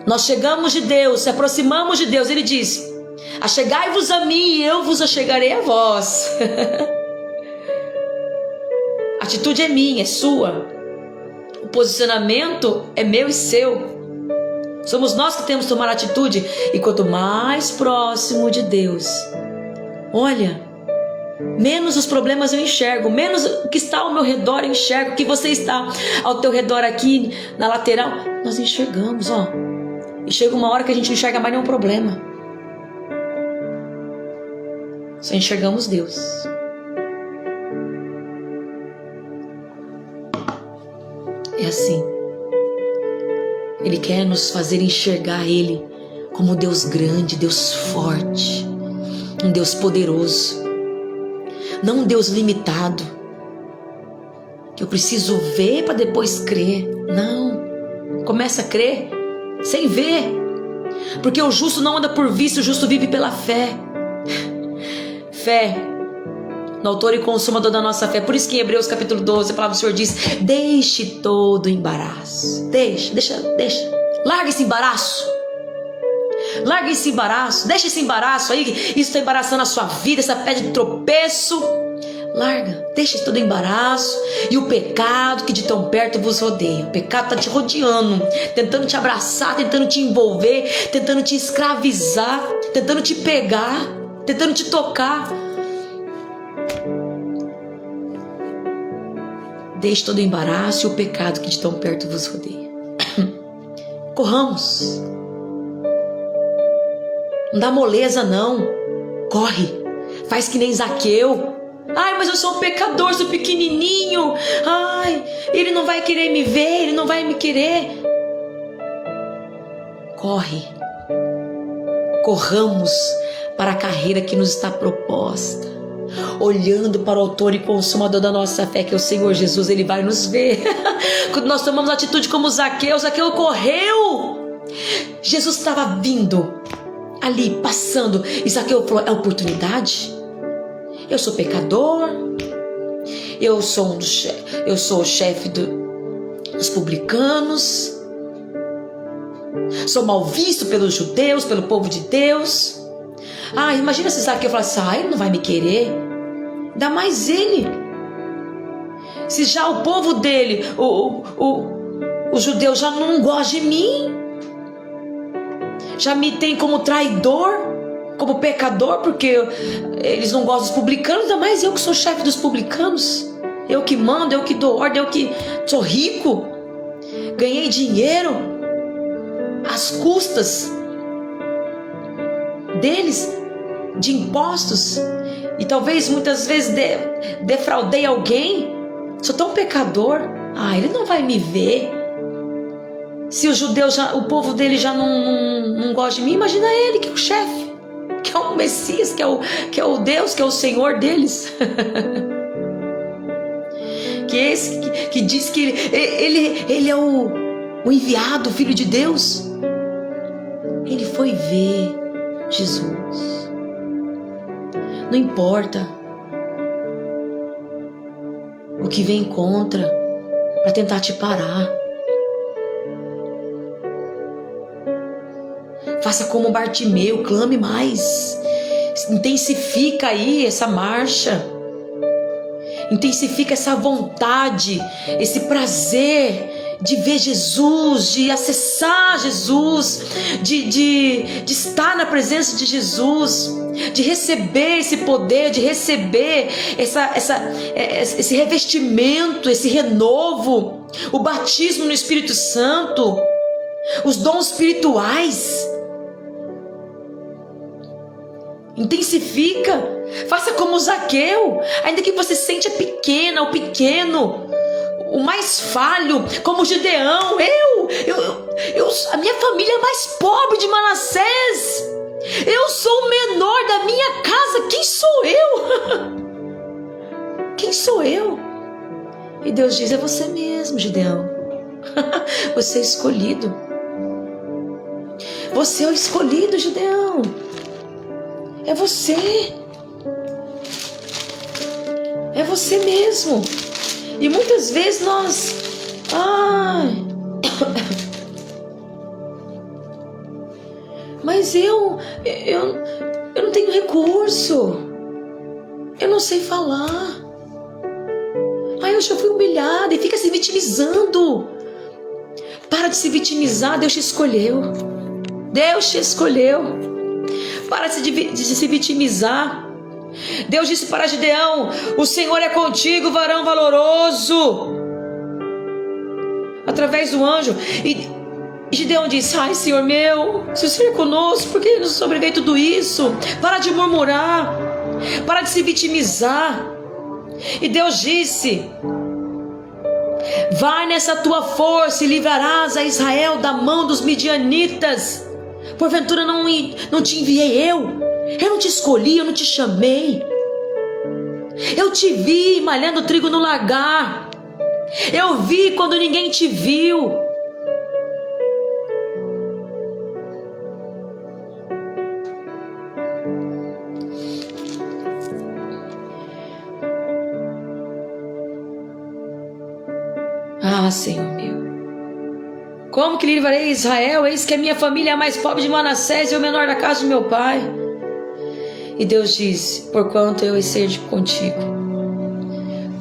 nós chegamos de Deus, se aproximamos de Deus, Ele diz: achegai-vos a mim e eu vos achegarei a vós. A atitude é minha, é sua. O posicionamento é meu e seu. Somos nós que temos que tomar atitude. E quanto mais próximo de Deus, olha, menos os problemas eu enxergo, menos o que está ao meu redor eu enxergo. O que você está ao teu redor aqui na lateral, nós enxergamos, ó. E chega uma hora que a gente não enxerga mais nenhum problema. Só enxergamos Deus. É assim. Ele quer nos fazer enxergar Ele como Deus grande, Deus forte, um Deus poderoso. Não um Deus limitado, que eu preciso ver para depois crer. Não, começa a crer sem ver, porque o justo não anda por vista, o justo vive pela fé. Fé no autor e consumador da nossa fé. Por isso que em Hebreus capítulo 12 a palavra do Senhor diz: deixe todo embaraço, deixa, larga esse embaraço. Larga esse embaraço, deixa esse embaraço aí, isso está embaraçando a sua vida, essa pedra de tropeço. Larga, deixa todo embaraço e o pecado que de tão perto vos rodeia. O pecado está te rodeando, tentando te abraçar, tentando te envolver, tentando te escravizar, tentando te pegar, tentando te tocar. Deixe todo embaraço e o pecado que de tão perto vos rodeia. Corramos. Não dá moleza não. Corre. Faz que nem Zaqueu. Ai, mas eu sou um pecador, sou pequenininho. Ai, Ele não vai querer me ver, Ele não vai me querer. Corre. Corramos para a carreira que nos está proposta, olhando para o autor e consumador da nossa fé, que é o Senhor Jesus. Ele vai nos ver. Quando nós tomamos atitude como Zaqueu correu. Jesus estava vindo ali, passando, e Zaqueu falou: é oportunidade? Eu sou pecador, eu sou o chefe dos publicanos, sou mal visto pelos judeus, pelo povo de Deus, Imagina se Zaqueu falasse, ele não vai me querer. Ainda mais ele. Se já o povo dele, os judeus já não gostam de mim, já me tem como traidor, como pecador, porque eles não gostam dos publicanos, ainda mais eu que sou chefe dos publicanos, eu que mando, eu que dou ordem, eu que sou rico, ganhei dinheiro às custas deles, de impostos, e talvez muitas vezes defraudei alguém, sou tão pecador. Ele não vai me ver. Se os judeus, o povo dele já não gosta de mim, imagina ele, que é o chefe, que é o Messias, que é o Deus, que é o Senhor deles. que diz que ele é o enviado, o Filho de Deus. Ele foi ver Jesus. Não importa o que vem contra para tentar te parar. Faça como Bartimeu, clame mais. Intensifica aí essa marcha. Intensifica essa vontade, esse prazer de ver Jesus, de acessar Jesus, de estar na presença de Jesus, de receber esse poder, de receber esse revestimento, esse renovo, o batismo no Espírito Santo, os dons espirituais. Intensifica, faça como Zaqueu, ainda que você se sente pequena ou pequeno, o mais falho, como Gideão. A minha família é mais pobre de Manassés, eu sou o menor da minha casa, quem sou eu? Quem sou eu? E Deus diz, é você mesmo, Gideão. Você é escolhido. Você é o escolhido, Gideão. É você. É você mesmo. E muitas vezes nós... Mas eu não tenho recurso. Eu não sei falar. Eu já fui humilhada. E fica se vitimizando. Para de se vitimizar. Deus te escolheu. Deus te escolheu. Para de se vitimizar. Deus disse para Gideão, o Senhor é contigo, varão valoroso, através do anjo. E Gideão disse, Senhor meu, se o Senhor é conosco, por que nos sobreveio tudo isso? Para de murmurar, para de se vitimizar. E Deus disse, vai nessa tua força e livrarás a Israel da mão dos midianitas. Porventura não te enviei eu não te escolhi, eu não te chamei. Eu te vi malhando trigo no lagar. Eu vi quando ninguém te viu. Senhor meu, como que livrarei Israel? Eis que a minha família é a mais pobre de Manassés e o menor da casa de meu pai. E Deus disse, porquanto eu hei ser contigo,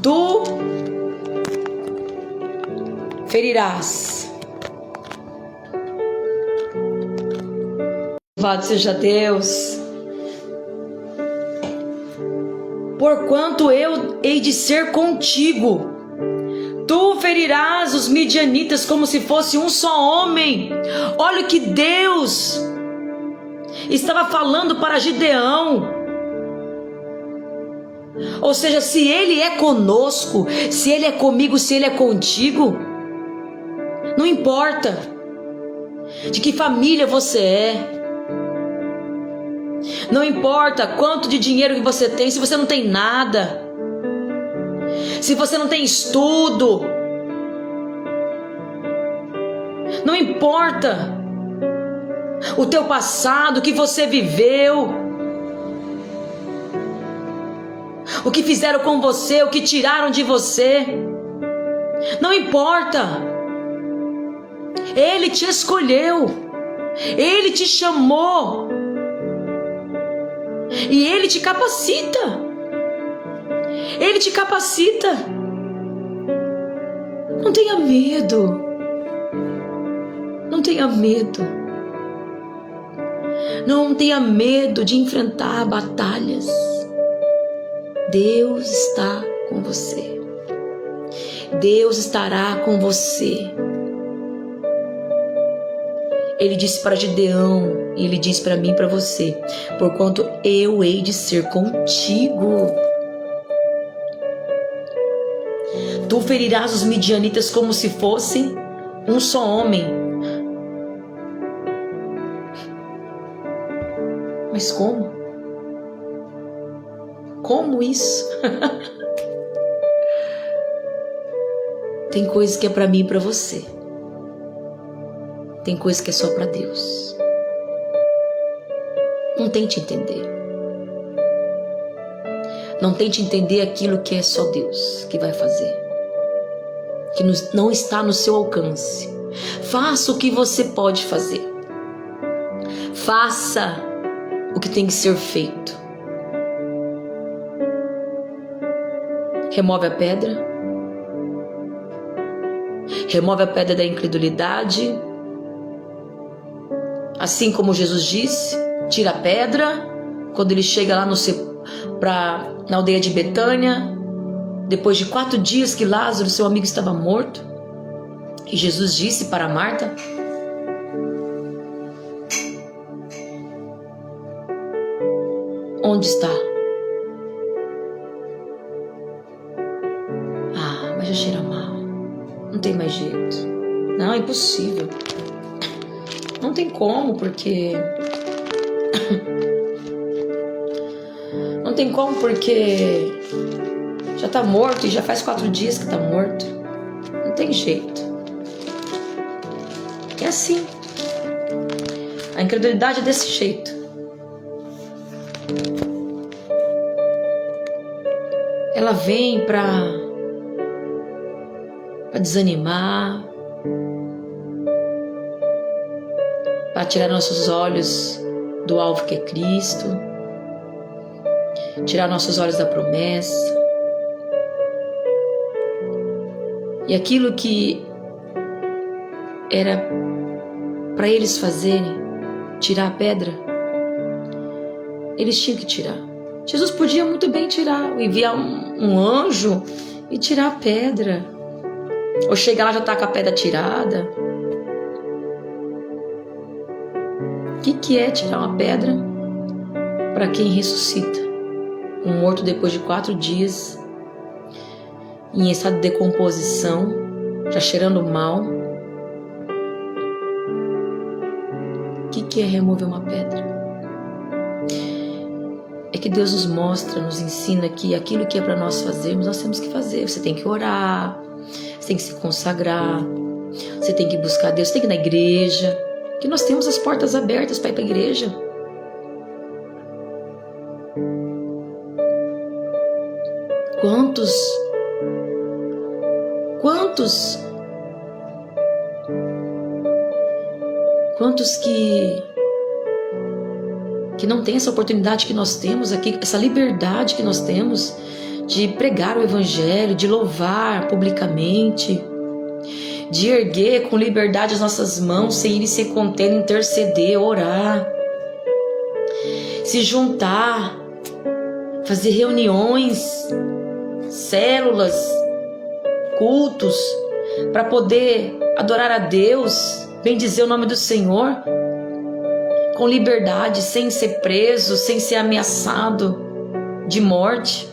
tu ferirás. Louvado seja Deus. Porquanto eu hei de ser contigo, tu ferirás os midianitas como se fosse um só homem. Olha o que Deus estava falando para Gideão. Ou seja, se Ele é conosco, se Ele é comigo, se Ele é contigo, não importa de que família você é, não importa quanto de dinheiro que você tem, se você não tem nada, se você não tem estudo, não importa o teu passado, o que você viveu, o que fizeram com você, o que tiraram de você, não importa. Ele te escolheu, Ele te chamou. E Ele te capacita. Ele te capacita. Não tenha medo. Não tenha medo. Não tenha medo de enfrentar batalhas. Deus está com você. Deus estará com você. Ele disse para Gideão, e ele diz para mim e para você: porquanto eu hei de ser contigo. Tu ferirás os midianitas como se fossem um só homem. Mas como? Como isso? Tem coisa que é para mim e para você. Tem coisa que é só para Deus. Não tente entender. Não tente entender aquilo que é só Deus que vai fazer, que não está no seu alcance. Faça o que você pode fazer. Faça o que tem que ser feito. Remove a pedra. Remove a pedra da incredulidade. Assim como Jesus disse, tira a pedra. Quando ele chega lá na aldeia de Betânia, depois de 4 dias que Lázaro, seu amigo, estava morto, e Jesus disse para Marta: onde está? Ah, mas já cheira mal. Não tem mais jeito. Não, é impossível. Não tem como, porque... Não tem como, porque já está morto e já faz 4 dias que está morto. Não tem jeito. É assim. A incredulidade é desse jeito. Ela vem para desanimar, para tirar nossos olhos do alvo que é Cristo, tirar nossos olhos da promessa. E aquilo que era para eles fazerem, tirar a pedra, eles tinham que tirar. Jesus podia muito bem tirar, enviar um anjo e tirar a pedra. Ou chegar lá já tá com a pedra tirada. O que é tirar uma pedra para quem ressuscita? Um morto depois de 4 dias, em estado de decomposição, já cheirando mal. O que é remover uma pedra? É que Deus nos mostra, nos ensina que aquilo que é para nós fazermos, nós temos que fazer. Você tem que orar, você tem que se consagrar, você tem que buscar Deus, você tem que ir na igreja, que nós temos as portas abertas para ir para a igreja. Quantos que não tem essa oportunidade que nós temos aqui, essa liberdade que nós temos de pregar o evangelho, de louvar publicamente, de erguer com liberdade as nossas mãos, sem ir se conter, interceder, orar, se juntar, fazer reuniões, células, cultos, para poder adorar a Deus, bendizer o nome do Senhor, com liberdade, sem ser preso, sem ser ameaçado de morte.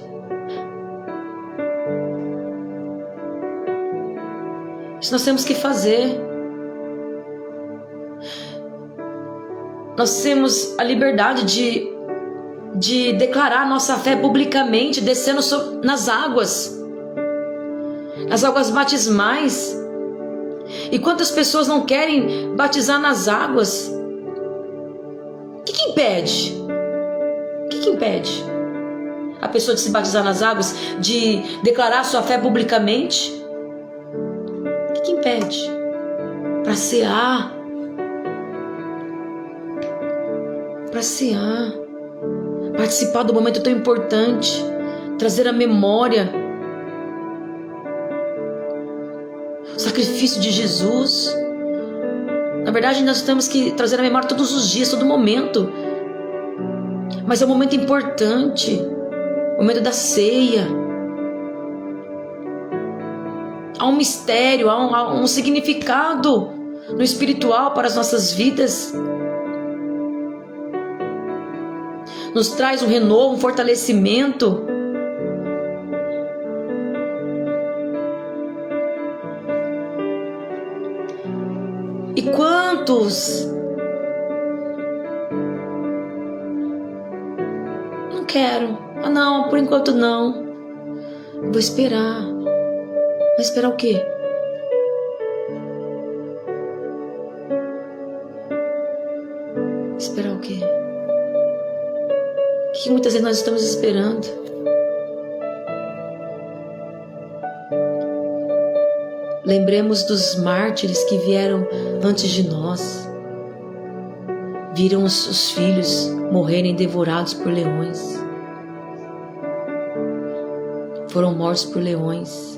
Isso nós temos que fazer. Nós temos a liberdade de declarar nossa fé publicamente, descendo nas águas batismais. E quantas pessoas não querem batizar nas águas? O que impede? O que impede a pessoa de se batizar nas águas, de declarar sua fé publicamente? O que impede? Para cear, participar do momento tão importante, trazer à memória o sacrifício de Jesus. Na verdade, nós temos que trazer à memória todos os dias, todo momento. Mas é um momento importante, o momento da ceia. Há um mistério, há um significado no espiritual para as nossas vidas. Nos traz um renovo, um fortalecimento. E quantos não quero? Ah, não, por enquanto não. Vou esperar. Vai esperar o quê? Esperar o quê? O que muitas vezes nós estamos esperando? Lembremos dos mártires que vieram antes de nós. Viram os seus filhos morrerem devorados por leões. Foram mortos por leões.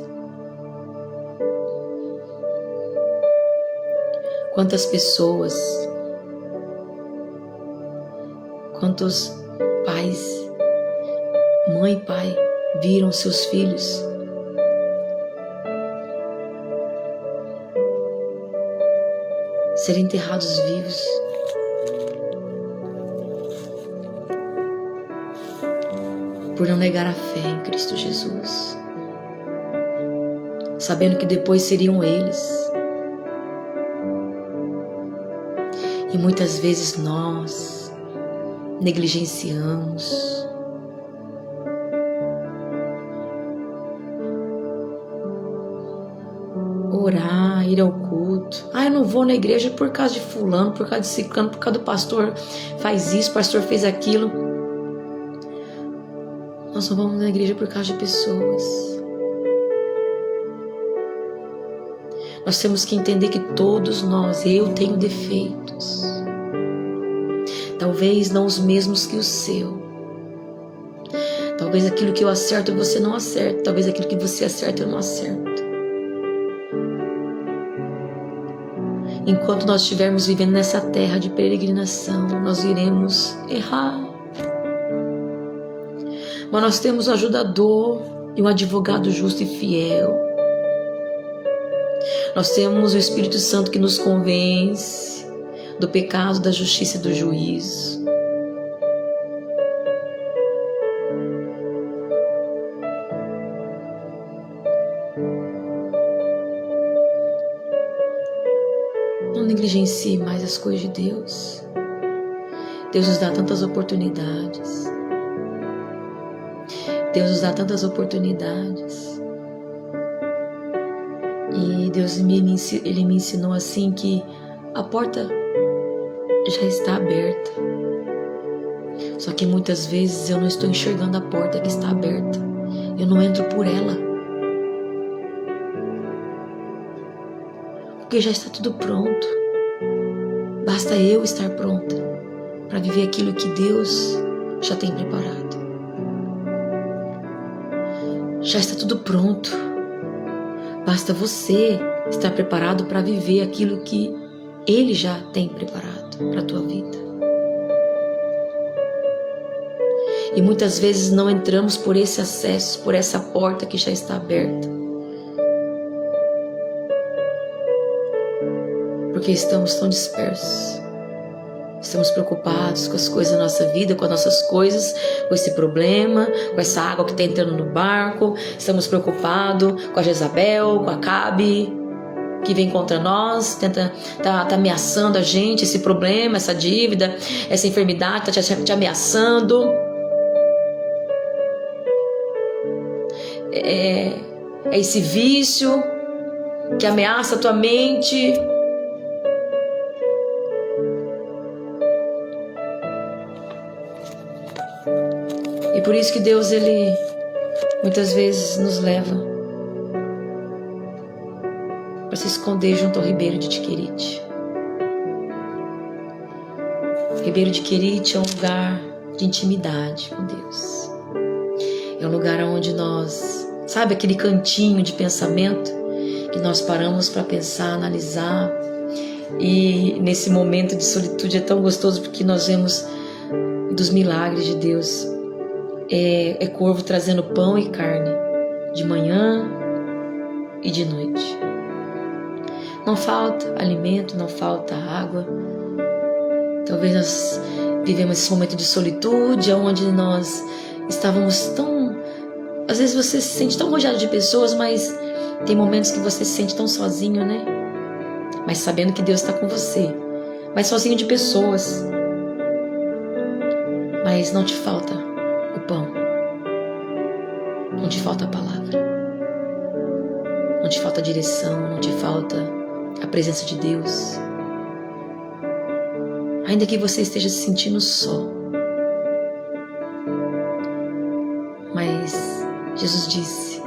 Quantas pessoas, quantos pais, mãe e pai, viram seus filhos serem enterrados vivos. Por não negar a fé em Cristo Jesus, sabendo que depois seriam eles. E muitas vezes nós negligenciamos. Orar, ir ao culto. Ah, eu não vou na igreja por causa de fulano, por causa de ciclano, por causa do pastor faz isso, o pastor fez aquilo. Nós não vamos na igreja por causa de pessoas. Nós temos que entender que todos nós, eu tenho defeitos. Talvez não os mesmos que o seu. Talvez aquilo que eu acerto você não acerta. Talvez aquilo que você acerta eu não acerto. Enquanto nós estivermos vivendo nessa terra de peregrinação, nós iremos errar. Mas nós temos um ajudador e um advogado justo e fiel. Nós temos o Espírito Santo que nos convence do pecado, da justiça e do juízo. Não negligencie mais as coisas de Deus. Deus nos dá tantas oportunidades. Deus nos dá tantas oportunidades. E Deus ele me ensinou assim que a porta já está aberta. Só que muitas vezes eu não estou enxergando a porta que está aberta. Eu não entro por ela. Porque já está tudo pronto. Basta eu estar pronta para viver aquilo que Deus já tem preparado. Já está tudo pronto. Basta você estar preparado para viver aquilo que Ele já tem preparado para a tua vida. E muitas vezes não entramos por esse acesso, por essa porta que já está aberta. Porque estamos tão dispersos. Estamos preocupados com as coisas da nossa vida, com as nossas coisas, com esse problema, com essa água que está entrando no barco. Estamos preocupados com a Jezabel, com a Acabe, que vem contra nós, tá ameaçando a gente, esse problema, essa dívida, essa enfermidade está te ameaçando. É esse vício que ameaça a tua mente. E por isso que Deus, Ele muitas vezes nos leva para se esconder junto ao ribeiro de Querite. O ribeiro de Querite é um lugar de intimidade com Deus. É um lugar onde nós, sabe aquele cantinho de pensamento que nós paramos para pensar, analisar. E nesse momento de solitude é tão gostoso porque nós vemos dos milagres de Deus. É corvo trazendo pão e carne de manhã e de noite. Não falta alimento, não falta água. Talvez nós vivemos esse momento de solitude, onde nós estávamos tão... Às vezes você se sente tão rodeado de pessoas, mas tem momentos que você se sente tão sozinho, né? Mas sabendo que Deus está com você. Mas sozinho de pessoas. Mas não te falta o pão. Não te falta a palavra. Não te falta a direção, não te falta a presença de Deus. Ainda que você esteja se sentindo só. Mas Jesus disse,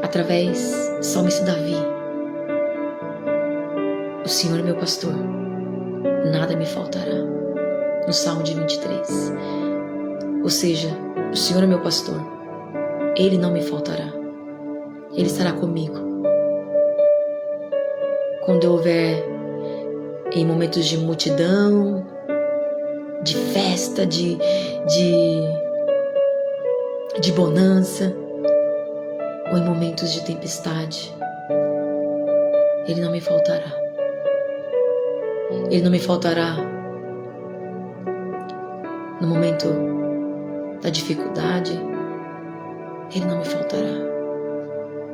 através do salmista Davi, o Senhor é meu pastor, nada me faltará. No Salmo de 23. Ou seja, o Senhor é meu pastor, Ele não me faltará. Ele estará comigo. Quando eu houver em momentos de multidão, de festa, de bonança, ou em momentos de tempestade, Ele não me faltará. Ele não me faltará no momento da dificuldade. Ele não me faltará.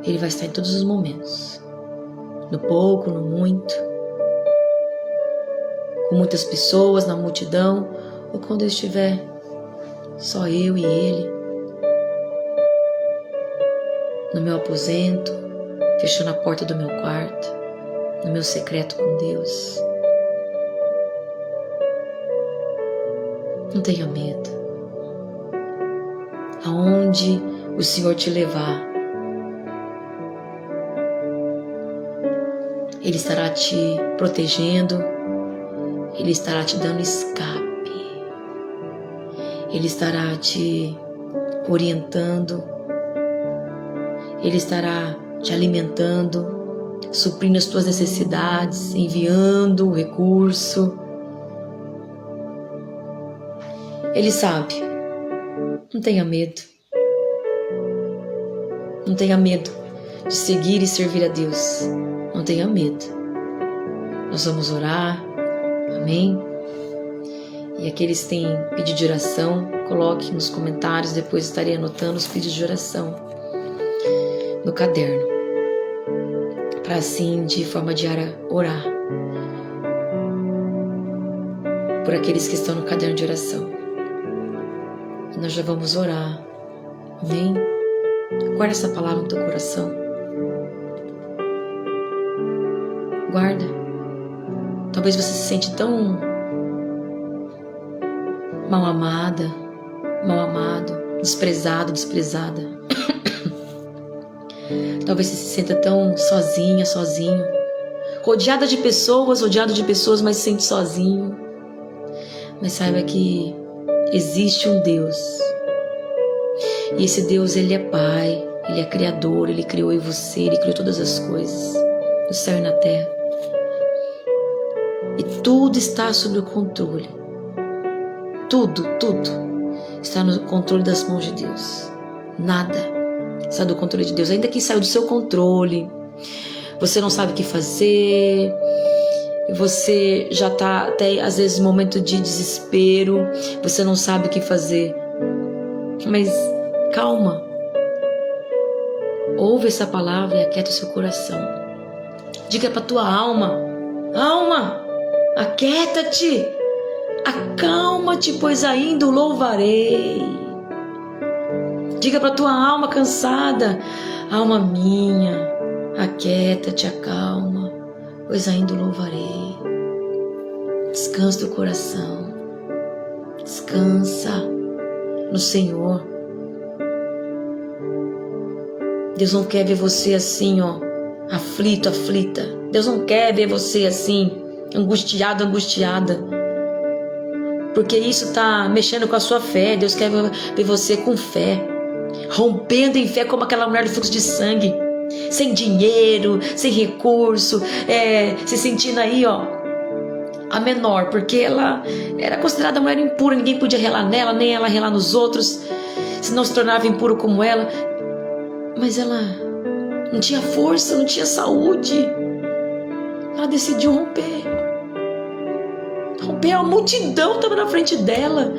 Ele vai estar em todos os momentos, no pouco, no muito, com muitas pessoas, na multidão, ou quando eu estiver só eu e Ele, no meu aposento, fechando a porta do meu quarto, no meu secreto com Deus. Não tenha medo. Aonde o Senhor te levar, Ele estará te protegendo, Ele estará te dando escape, Ele estará te orientando, Ele estará te alimentando, suprindo as tuas necessidades, enviando o recurso. Ele sabe. Não tenha medo. Não tenha medo de seguir e servir a Deus. Não tenha medo. Nós vamos orar. Amém? E aqueles que têm pedido de oração, coloque nos comentários. Depois estarei anotando os pedidos de oração no caderno, para assim, de forma diária, orar por aqueles que estão no caderno de oração. E nós já vamos orar. Amém? Guarda essa palavra no teu coração. Guarda. Talvez você se sente tão mal amada, mal amado, desprezado, desprezada. Talvez você se sinta tão sozinha, sozinho. Rodeado de pessoas, mas se sente sozinho. Mas saiba que existe um Deus. E esse Deus, Ele é Pai, Ele é Criador, Ele criou eu e você, Ele criou todas as coisas, no céu e na terra. E tudo está sob o controle. Tudo está no controle das mãos de Deus. Nada está do controle de Deus. Ainda que saiu do seu controle, você não sabe o que fazer, você já está até às vezes em momento de desespero, você não sabe o que fazer. Mas calma. Ouve essa palavra e aquieta o seu coração. Diga para tua alma: alma, aquieta-te, acalma-te, pois ainda o louvarei. Diga para tua alma cansada: alma minha, aquieta-te, acalma, pois ainda o louvarei. Descansa teu coração. Descansa no Senhor. Deus não quer ver você assim, aflito, aflita. Deus não quer ver você assim, angustiado, angustiada. porque isso está mexendo com a sua fé. Deus quer ver você com fé, rompendo em fé como aquela mulher do fluxo de sangue, sem dinheiro, sem recurso, se sentindo aí, a menor, porque ela era considerada mulher impura, ninguém podia relar nela, nem ela relar nos outros, senão se tornava impuro como ela. Mas ela não tinha força, não tinha saúde. Ela decidiu romper. A multidão estava na frente dela,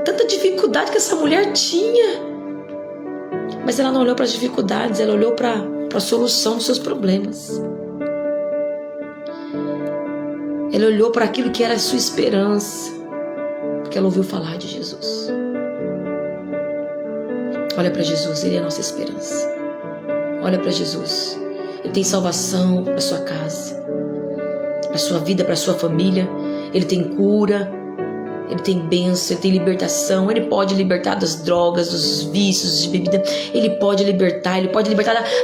tanta dificuldade que essa mulher tinha. Mas ela não olhou para as dificuldades, ela olhou para a solução dos seus problemas. Ela olhou para aquilo que era a sua esperança, porque ela ouviu falar de Jesus. Olha para Jesus, Ele é a nossa esperança. Olha para Jesus, Ele tem salvação para sua casa, para sua vida, para sua família. Ele tem cura, Ele tem bênção, Ele tem libertação. Ele pode libertar das drogas, dos vícios de bebida. Ele pode libertar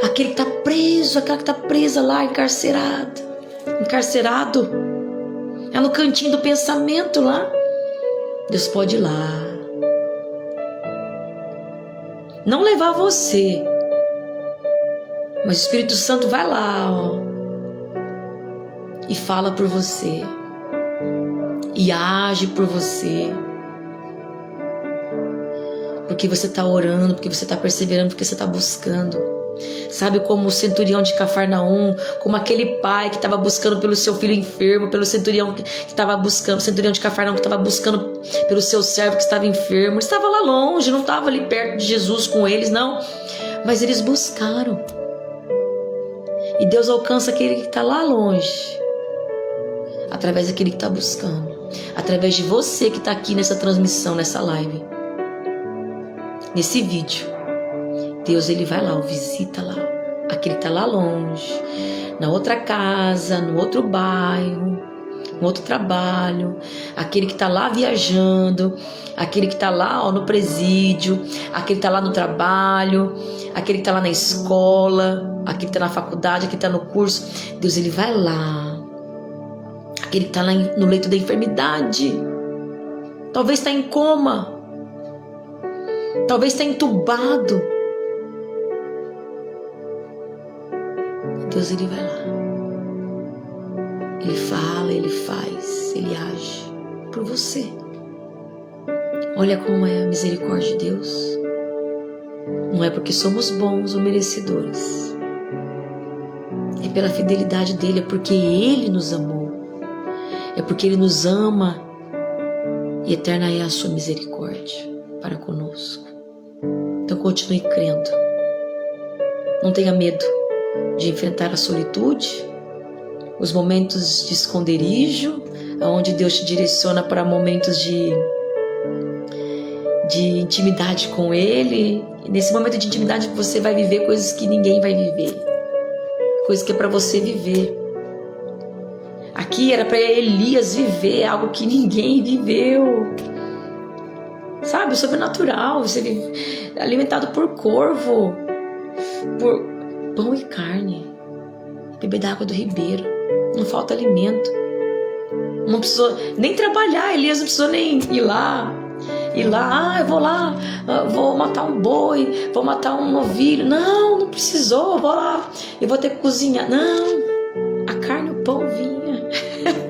aquele que está preso, aquela que está presa lá, encarcerado. É no cantinho do pensamento lá. Deus pode ir lá. Não levar você, mas o Espírito Santo vai lá, e fala por você, e age por você, porque você está orando, porque você está perseverando, porque você está buscando. Sabe, como o centurião de Cafarnaum, como aquele pai que estava buscando pelo seu filho enfermo, pelo centurião que estava buscando, o centurião de Cafarnaum que estava buscando pelo seu servo que estava enfermo. Ele estava lá longe, não estava ali perto de Jesus com eles, não, mas eles buscaram. E Deus alcança aquele que está lá longe, através daquele que está buscando, através de você que está aqui nessa transmissão, nessa live, nesse vídeo. Deus, Ele vai lá, visita lá, aquele que está lá longe, na outra casa, no outro bairro, no outro trabalho, aquele que está lá viajando, aquele que está lá no presídio, aquele que está lá no trabalho, aquele que está lá na escola, aquele que está na faculdade, aquele que está no curso. Deus, Ele vai lá, aquele que está lá no leito da enfermidade, talvez está em coma, talvez está entubado. Deus, Ele vai lá, Ele fala, Ele faz, Ele age por você. Olha como é a misericórdia de Deus. Não é porque somos bons ou merecedores, é pela fidelidade dEle, é porque Ele nos amou, é porque Ele nos ama, e eterna é a sua misericórdia para conosco. Então continue crendo, não tenha medo de enfrentar a solitude, os momentos de esconderijo, onde Deus te direciona para momentos de intimidade com Ele. E nesse momento de intimidade você vai viver coisas que ninguém vai viver, coisas que é para você viver. Aqui era para Elias viver algo que ninguém viveu, sabe, o sobrenatural. Você vive alimentado por corvo, por pão e carne, beber da água do ribeiro, não falta alimento, não precisou nem trabalhar. Elias não precisou nem ir lá, eu vou lá, vou matar um boi, vou matar um novilho. Não precisou, eu vou lá, eu vou ter que cozinhar. Não, a carne e o pão vinha,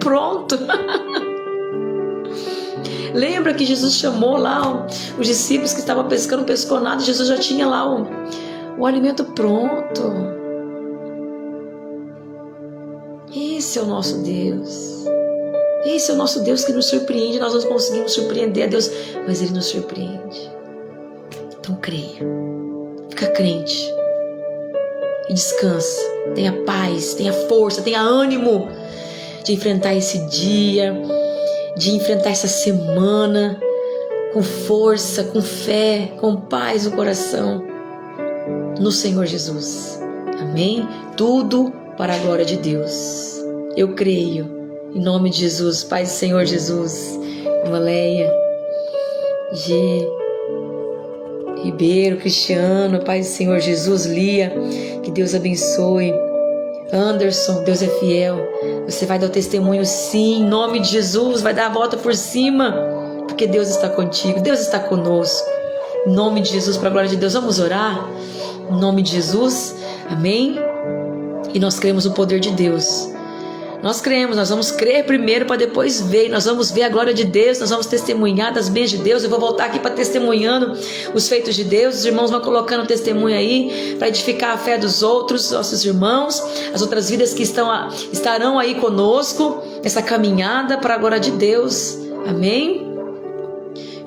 pronto. Lembra que Jesus chamou lá os discípulos que estavam pescando, não pescou nada, Jesus já tinha lá o alimento pronto. Esse é o nosso Deus. Esse é o nosso Deus que nos surpreende. Nós não conseguimos surpreender a Deus, mas Ele nos surpreende. Então creia, fica crente e descansa. Tenha paz, tenha força, tenha ânimo de enfrentar esse dia, de enfrentar essa semana com força, com fé, com paz no coração, no Senhor Jesus. Amém? Tudo para a glória de Deus. Eu creio, em nome de Jesus. Pai do Senhor Jesus, Maleia, G, Ribeiro, Cristiano, Pai do Senhor Jesus, Lia, que Deus abençoe. Anderson, Deus é fiel. Você vai dar o testemunho sim, em nome de Jesus, vai dar a volta por cima, porque Deus está contigo, Deus está conosco. Em nome de Jesus, para a glória de Deus, vamos orar? Em nome de Jesus, amém? E nós cremos no poder de Deus. Nós cremos, nós vamos crer primeiro para depois ver. Nós vamos ver a glória de Deus, nós vamos testemunhar das bênçãos de Deus. Eu vou voltar aqui para testemunhando os feitos de Deus. Os irmãos vão colocando testemunho aí para edificar a fé dos outros, nossos irmãos, as outras vidas que estarão aí conosco nessa caminhada para a glória de Deus. Amém?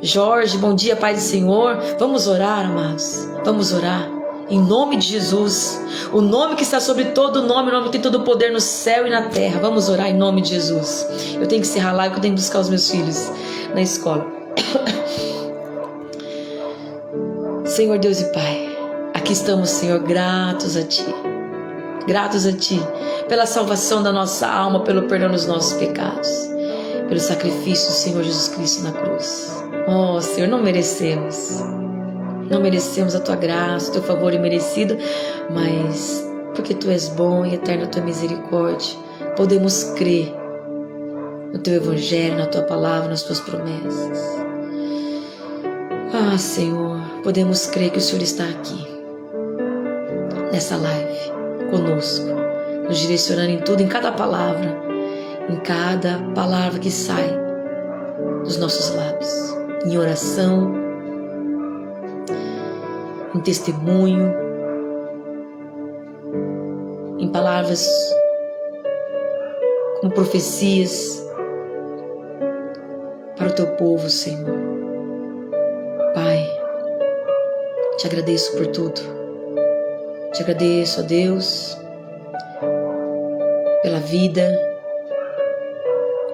Jorge, bom dia, Pai do Senhor. Vamos orar, amados. Vamos orar. Em nome de Jesus, o nome que está sobre todo nome, o nome que tem todo o poder no céu e na terra. Vamos orar em nome de Jesus. Eu tenho que encerrar lá, porque eu tenho que buscar os meus filhos na escola. Senhor Deus e Pai, aqui estamos, Senhor, gratos a Ti. Gratos a Ti pela salvação da nossa alma, pelo perdão dos nossos pecados, pelo sacrifício do Senhor Jesus Cristo na cruz. Oh, Senhor, não merecemos a Tua graça, o Teu favor imerecido, mas porque Tu és bom e eterna a Tua misericórdia, podemos crer no Teu Evangelho, na Tua palavra, nas Tuas promessas. Ah, Senhor, podemos crer que o Senhor está aqui, nessa live, conosco, nos direcionando em tudo, em cada palavra que sai dos nossos lábios, em oração, em testemunho, em palavras como profecias para o Teu povo, Senhor. Pai, Te agradeço por tudo. Te agradeço, ó Deus, pela vida.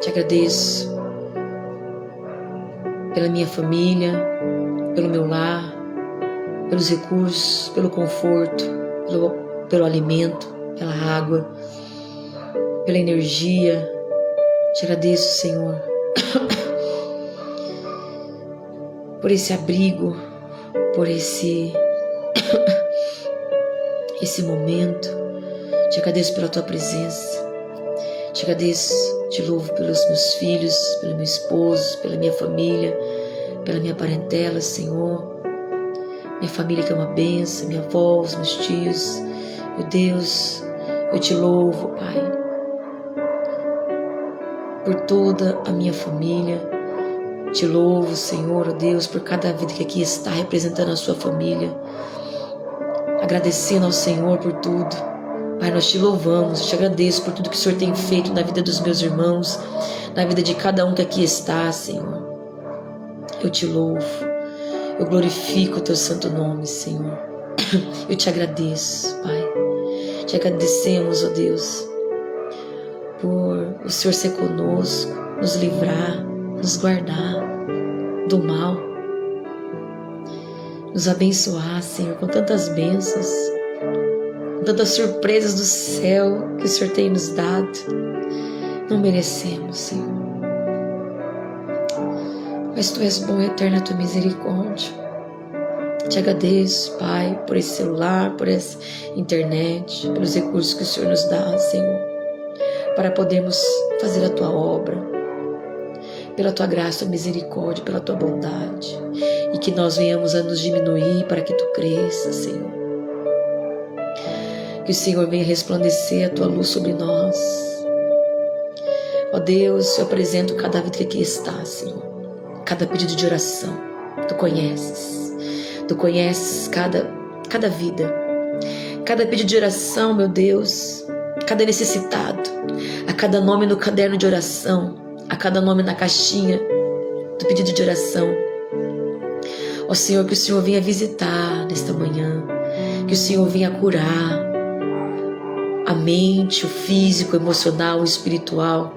Te agradeço pela minha família, pelo meu lar, pelos recursos, pelo conforto, pelo alimento, pela água, pela energia. Te agradeço, Senhor, por esse abrigo, por esse momento. Te agradeço pela Tua presença. Te agradeço, te louvo pelos meus filhos, pelo meu esposo, pela minha família, pela minha parentela, Senhor. Minha família que é uma bênção, minha avó, os meus tios. Meu Deus, eu Te louvo, Pai, por toda a minha família. Te louvo, Senhor, ó Deus, por cada vida que aqui está representando a sua família. Agradecendo ao Senhor por tudo. Pai, nós Te louvamos, eu Te agradeço por tudo que o Senhor tem feito na vida dos meus irmãos, na vida de cada um que aqui está, Senhor. Eu Te louvo. Eu glorifico o Teu santo nome, Senhor. Eu Te agradeço, Pai. Te agradecemos, ó Deus, por o Senhor ser conosco, nos livrar, nos guardar do mal, nos abençoar, Senhor, com tantas bênçãos, com tantas surpresas do céu que o Senhor tem nos dado. Não merecemos, Senhor, mas Tu és bom e eterna a Tua misericórdia. Te agradeço, Pai, por esse celular, por essa internet, pelos recursos que o Senhor nos dá, Senhor, para podermos fazer a Tua obra, pela Tua graça, Tua misericórdia, pela Tua bondade, e que nós venhamos a nos diminuir para que Tu cresças, Senhor. Que o Senhor venha resplandecer a Tua luz sobre nós. Ó Deus, eu apresento cada vida que aqui está, Senhor, cada pedido de oração. Tu conheces cada vida, cada pedido de oração, meu Deus, cada necessitado, a cada nome no caderno de oração, a cada nome na caixinha do pedido de oração. Ó Senhor, que o Senhor venha visitar nesta manhã, que o Senhor venha curar a mente, o físico, o emocional, o espiritual.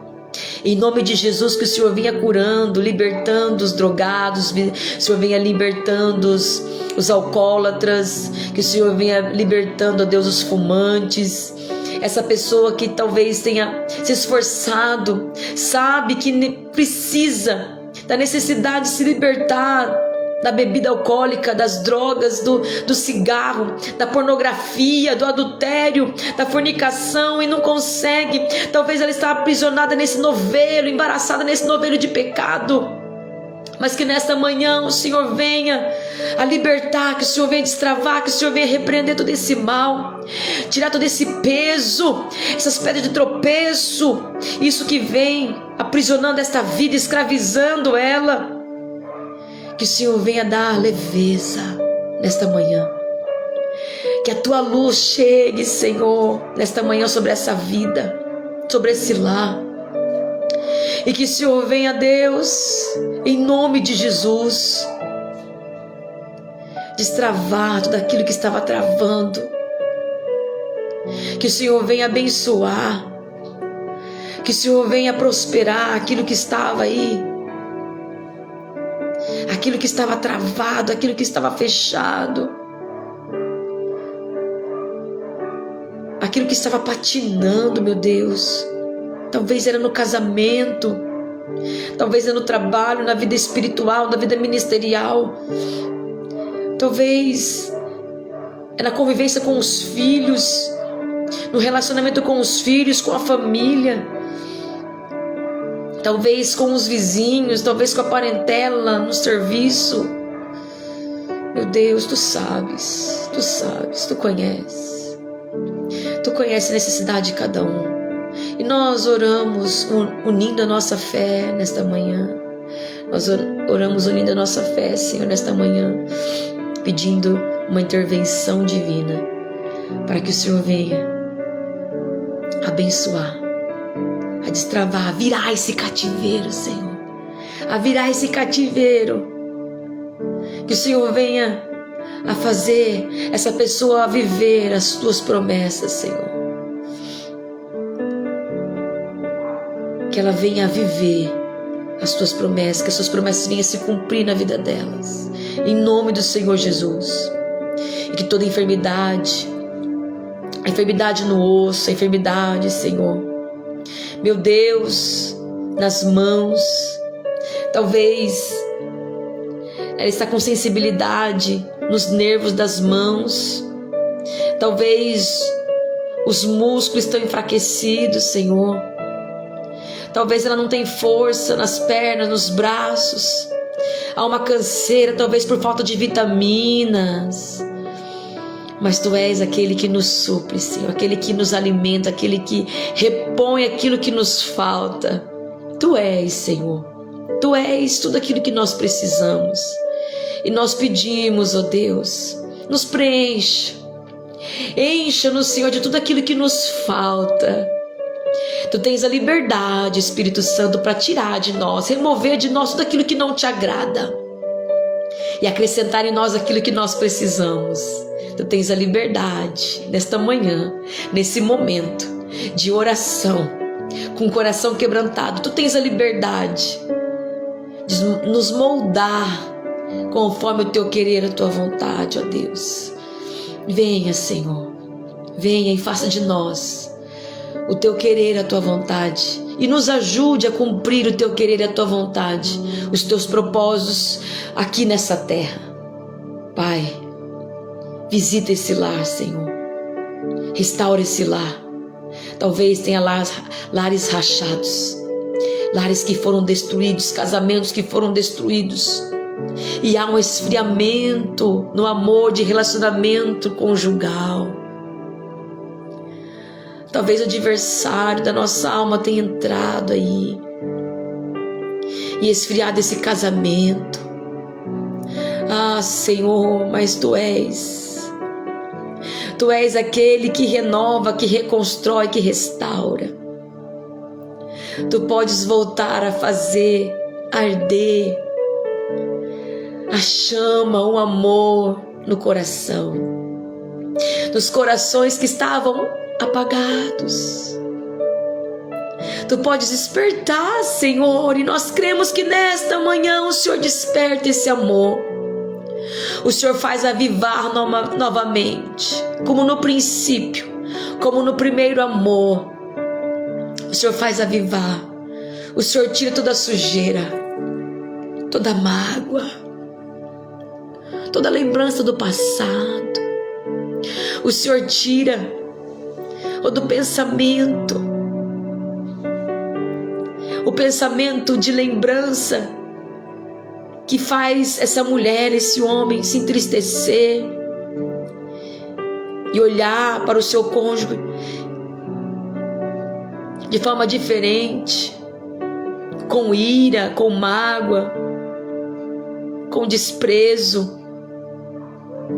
Em nome de Jesus, que o Senhor venha curando, libertando os drogados, que o Senhor venha libertando os alcoólatras, que o Senhor venha libertando, ó Deus, os fumantes. Essa pessoa que talvez tenha se esforçado, sabe que precisa da necessidade de se libertar da bebida alcoólica, das drogas, do cigarro, da pornografia, do adultério, da fornicação, e não consegue. Talvez ela está aprisionada nesse novelo, embaraçada nesse novelo de pecado. mas que nesta manhã o Senhor venha a libertar, que o Senhor venha destravar, que o Senhor venha repreender todo esse mal, tirar todo esse peso, essas pedras de tropeço, isso que vem aprisionando esta vida, escravizando ela. Que o Senhor venha dar leveza nesta manhã, que a tua luz chegue, Senhor, nesta manhã sobre essa vida, sobre esse lar. E que o Senhor venha, Deus, em nome de Jesus, destravar tudo aquilo que estava travando. Que o Senhor venha abençoar. Que o Senhor venha prosperar aquilo que estava aí, aquilo que estava travado, aquilo que estava fechado, aquilo que estava patinando, meu Deus. Talvez era no casamento, talvez era no trabalho, na vida espiritual, na vida ministerial, talvez é na convivência com os filhos, no relacionamento com os filhos, com a família, talvez com os vizinhos, talvez com a parentela, no serviço. Meu Deus, tu sabes, tu conheces a necessidade de cada um. E nós oramos unindo a nossa fé nesta manhã. Nós oramos unindo a nossa fé, Senhor, nesta manhã, pedindo uma intervenção divina, para que o Senhor venha abençoar, a destravar, a virar esse cativeiro, Senhor, a virar esse cativeiro. Que o Senhor venha a fazer essa pessoa viver as tuas promessas, Senhor. Que ela venha a viver as tuas promessas, que as tuas promessas venham a se cumprir na vida delas, em nome do Senhor Jesus. E que toda enfermidade, a enfermidade no osso, a enfermidade, Senhor, meu Deus, nas mãos, talvez ela está com sensibilidade nos nervos das mãos, talvez os músculos estão enfraquecidos, Senhor. Talvez ela não tenha força nas pernas, nos braços. Há uma canseira, talvez por falta de vitaminas. Mas Tu és aquele que nos supre, Senhor, aquele que nos alimenta, aquele que repõe aquilo que nos falta. Tu és, Senhor. Tu és tudo aquilo que nós precisamos. E nós pedimos, ó Deus, nos preencha. Encha-nos, Senhor, de tudo aquilo que nos falta. Tu tens a liberdade, Espírito Santo, para tirar de nós, remover de nós tudo aquilo que não Te agrada e acrescentar em nós aquilo que nós precisamos. Tu tens a liberdade nesta manhã, nesse momento de oração, com o coração quebrantado. Tu tens a liberdade de nos moldar conforme o Teu querer, a Tua vontade, ó Deus. Venha, Senhor, venha e faça de nós o Teu querer, a Tua vontade, e nos ajude a cumprir o Teu querer e a Tua vontade, os Teus propósitos aqui nessa terra. Pai, visita esse lar, Senhor, restaura esse lar. Talvez tenha lares rachados, lares que foram destruídos, casamentos que foram destruídos, e há um esfriamento no amor de relacionamento conjugal. Talvez o adversário da nossa alma tenha entrado aí e esfriado esse casamento. Ah, Senhor, mas Tu és aquele que renova, que reconstrói, que restaura. Tu podes voltar a fazer arder a chama, o amor no coração, nos corações que estavam apagados. Tu podes despertar, Senhor, e nós cremos que nesta manhã o Senhor desperta esse amor. O Senhor faz avivar novamente, como no princípio, como no primeiro amor. O Senhor faz avivar. O Senhor tira toda a sujeira, toda a mágoa, toda a lembrança do passado. O Senhor tira ou do pensamento, o pensamento de lembrança que faz essa mulher, esse homem se entristecer e olhar para o seu cônjuge de forma diferente, com ira, com mágoa, com desprezo,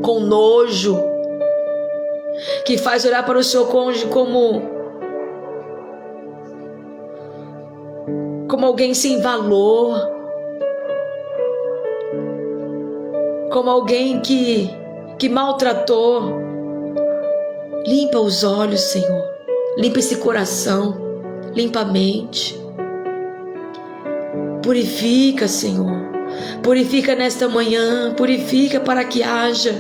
com nojo, que faz olhar para o seu cônjuge como alguém sem valor, como alguém que maltratou. Limpa os olhos, Senhor, limpa esse coração, limpa a mente, purifica, Senhor, purifica nesta manhã, purifica para que haja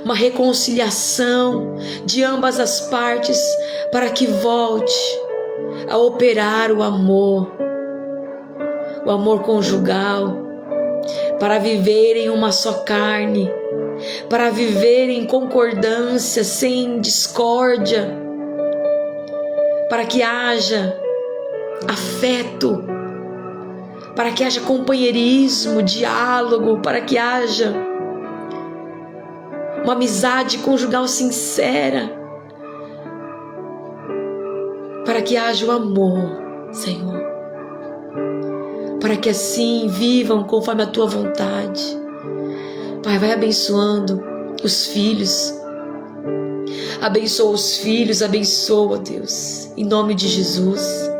uma reconciliação de ambas as partes, para que volte a operar o amor conjugal, para viver em uma só carne, para viver em concordância, sem discórdia, para que haja afeto, para que haja companheirismo, diálogo, para que haja uma amizade conjugal sincera, para que haja o amor, Senhor, para que assim vivam conforme a Tua vontade. Pai, vai abençoando os filhos, abençoa os filhos, abençoa, Deus, em nome de Jesus.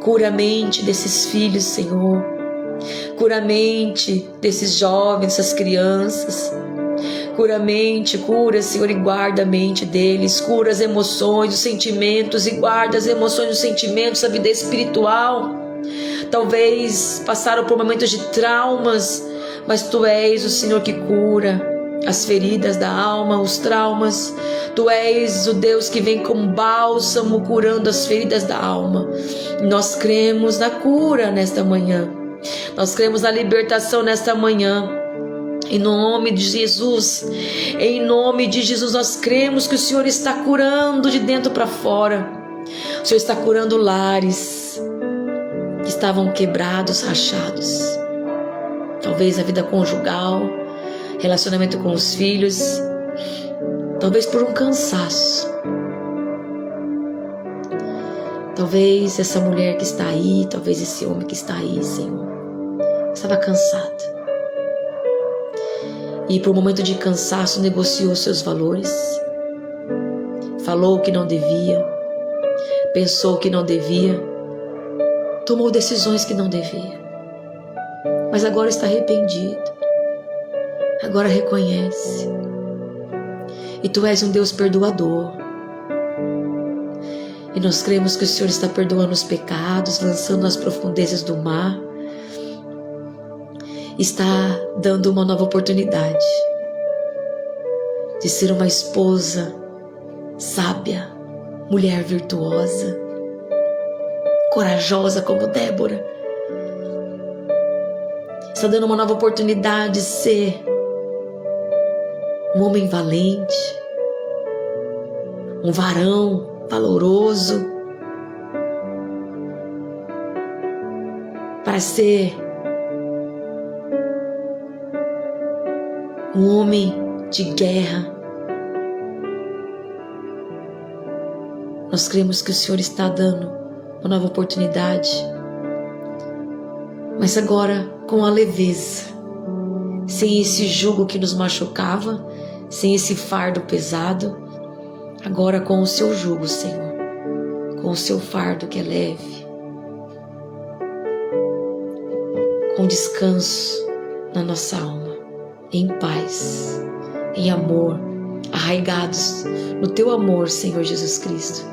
Cura a mente desses filhos, Senhor, cura a mente desses jovens, dessas crianças, cura a mente, cura, Senhor, e guarda a mente deles, cura as emoções, os sentimentos, e guarda as emoções, os sentimentos, a vida espiritual. Talvez passaram por momentos de traumas, mas Tu és o Senhor que cura as feridas da alma, os traumas. Tu és o Deus que vem com bálsamo, curando as feridas da alma. Nós cremos na cura nesta manhã, nós cremos na libertação nesta manhã. Em nome de Jesus, em nome de Jesus, nós cremos que o Senhor está curando de dentro para fora. O Senhor está curando lares que estavam quebrados, rachados. Talvez a vida conjugal, relacionamento com os filhos, talvez por um cansaço. Talvez essa mulher que está aí, talvez esse homem que está aí, Senhor, estava cansado. E por um momento de cansaço negociou seus valores, falou o que não devia, pensou o que não devia, tomou decisões que não devia, mas agora está arrependido, agora reconhece. E Tu és um Deus perdoador, e nós cremos que o Senhor está perdoando os pecados, lançando nas profundezas do mar, está dando uma nova oportunidade de ser uma esposa sábia, mulher virtuosa, corajosa como Débora. Está dando uma nova oportunidade de ser um homem valente, um varão valoroso, para ser um homem de guerra. Nós cremos que o Senhor está dando uma nova oportunidade, mas agora com a leveza, sem esse jugo que nos machucava, sem esse fardo pesado, agora com o Seu jugo, Senhor, com o Seu fardo que é leve, com descanso na nossa alma, em paz, em amor, arraigados no Teu amor, Senhor Jesus Cristo,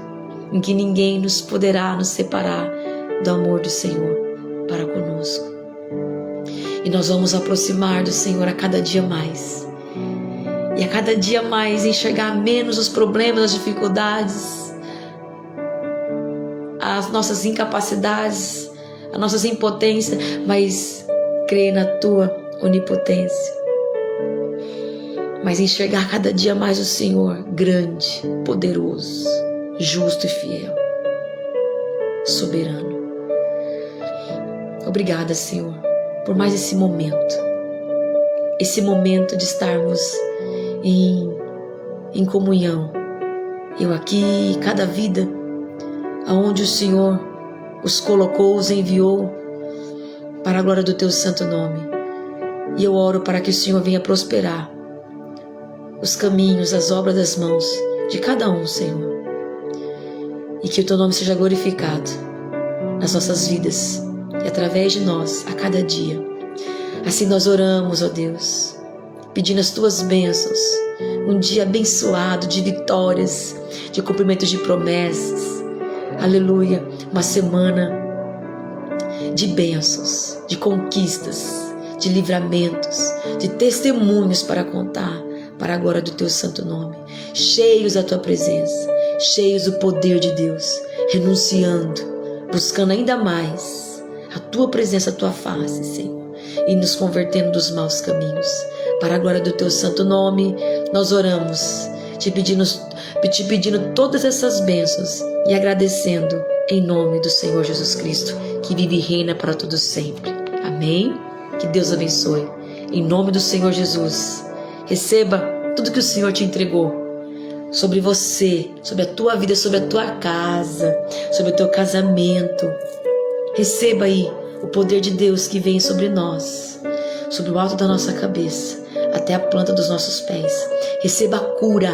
em que ninguém nos poderá nos separar do amor do Senhor para conosco. E nós vamos aproximar do Senhor a cada dia mais, e a cada dia mais enxergar menos os problemas, as dificuldades, as nossas incapacidades, as nossas impotências, mas crer na Tua onipotência, mas enxergar cada dia mais o Senhor grande, poderoso, justo e fiel, soberano. Obrigada, Senhor, por mais esse momento de estarmos em comunhão. Eu aqui e cada vida aonde o Senhor os colocou, os enviou para a glória do teu santo nome. E eu oro para que o Senhor venha prosperar os caminhos, as obras das mãos de cada um, Senhor. E que o teu nome seja glorificado nas nossas vidas e através de nós a cada dia. Assim nós oramos, ó Deus, pedindo as tuas bênçãos, um dia abençoado de vitórias, de cumprimento de promessas. Aleluia, uma semana de bênçãos, de conquistas, de livramentos, de testemunhos para contar para a glória do teu santo nome, cheios da tua presença, cheios do poder de Deus, renunciando, buscando ainda mais a tua presença, a tua face, Senhor, e nos convertendo dos maus caminhos. Para a glória do teu santo nome, nós oramos, te pedindo todas essas bênçãos e agradecendo em nome do Senhor Jesus Cristo, que vive e reina para todos sempre. Amém? Que Deus abençoe. Em nome do Senhor Jesus, receba tudo que o Senhor te entregou sobre você, sobre a tua vida, sobre a tua casa, sobre o teu casamento. Receba aí o poder de Deus que vem sobre nós, sobre o alto da nossa cabeça até a planta dos nossos pés. Receba a cura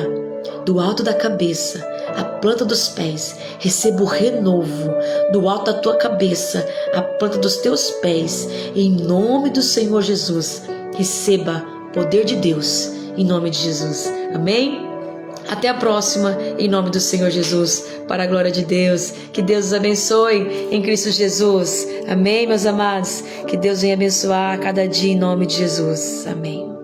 do alto da cabeça à planta dos pés. Receba o renovo do alto da tua cabeça à planta dos teus pés. Em nome do Senhor Jesus, receba poder de Deus em nome de Jesus. Amém? Até a próxima, em nome do Senhor Jesus, para a glória de Deus. Que Deus os abençoe em Cristo Jesus. Amém, meus amados? Que Deus venha abençoar a cada dia em nome de Jesus. Amém.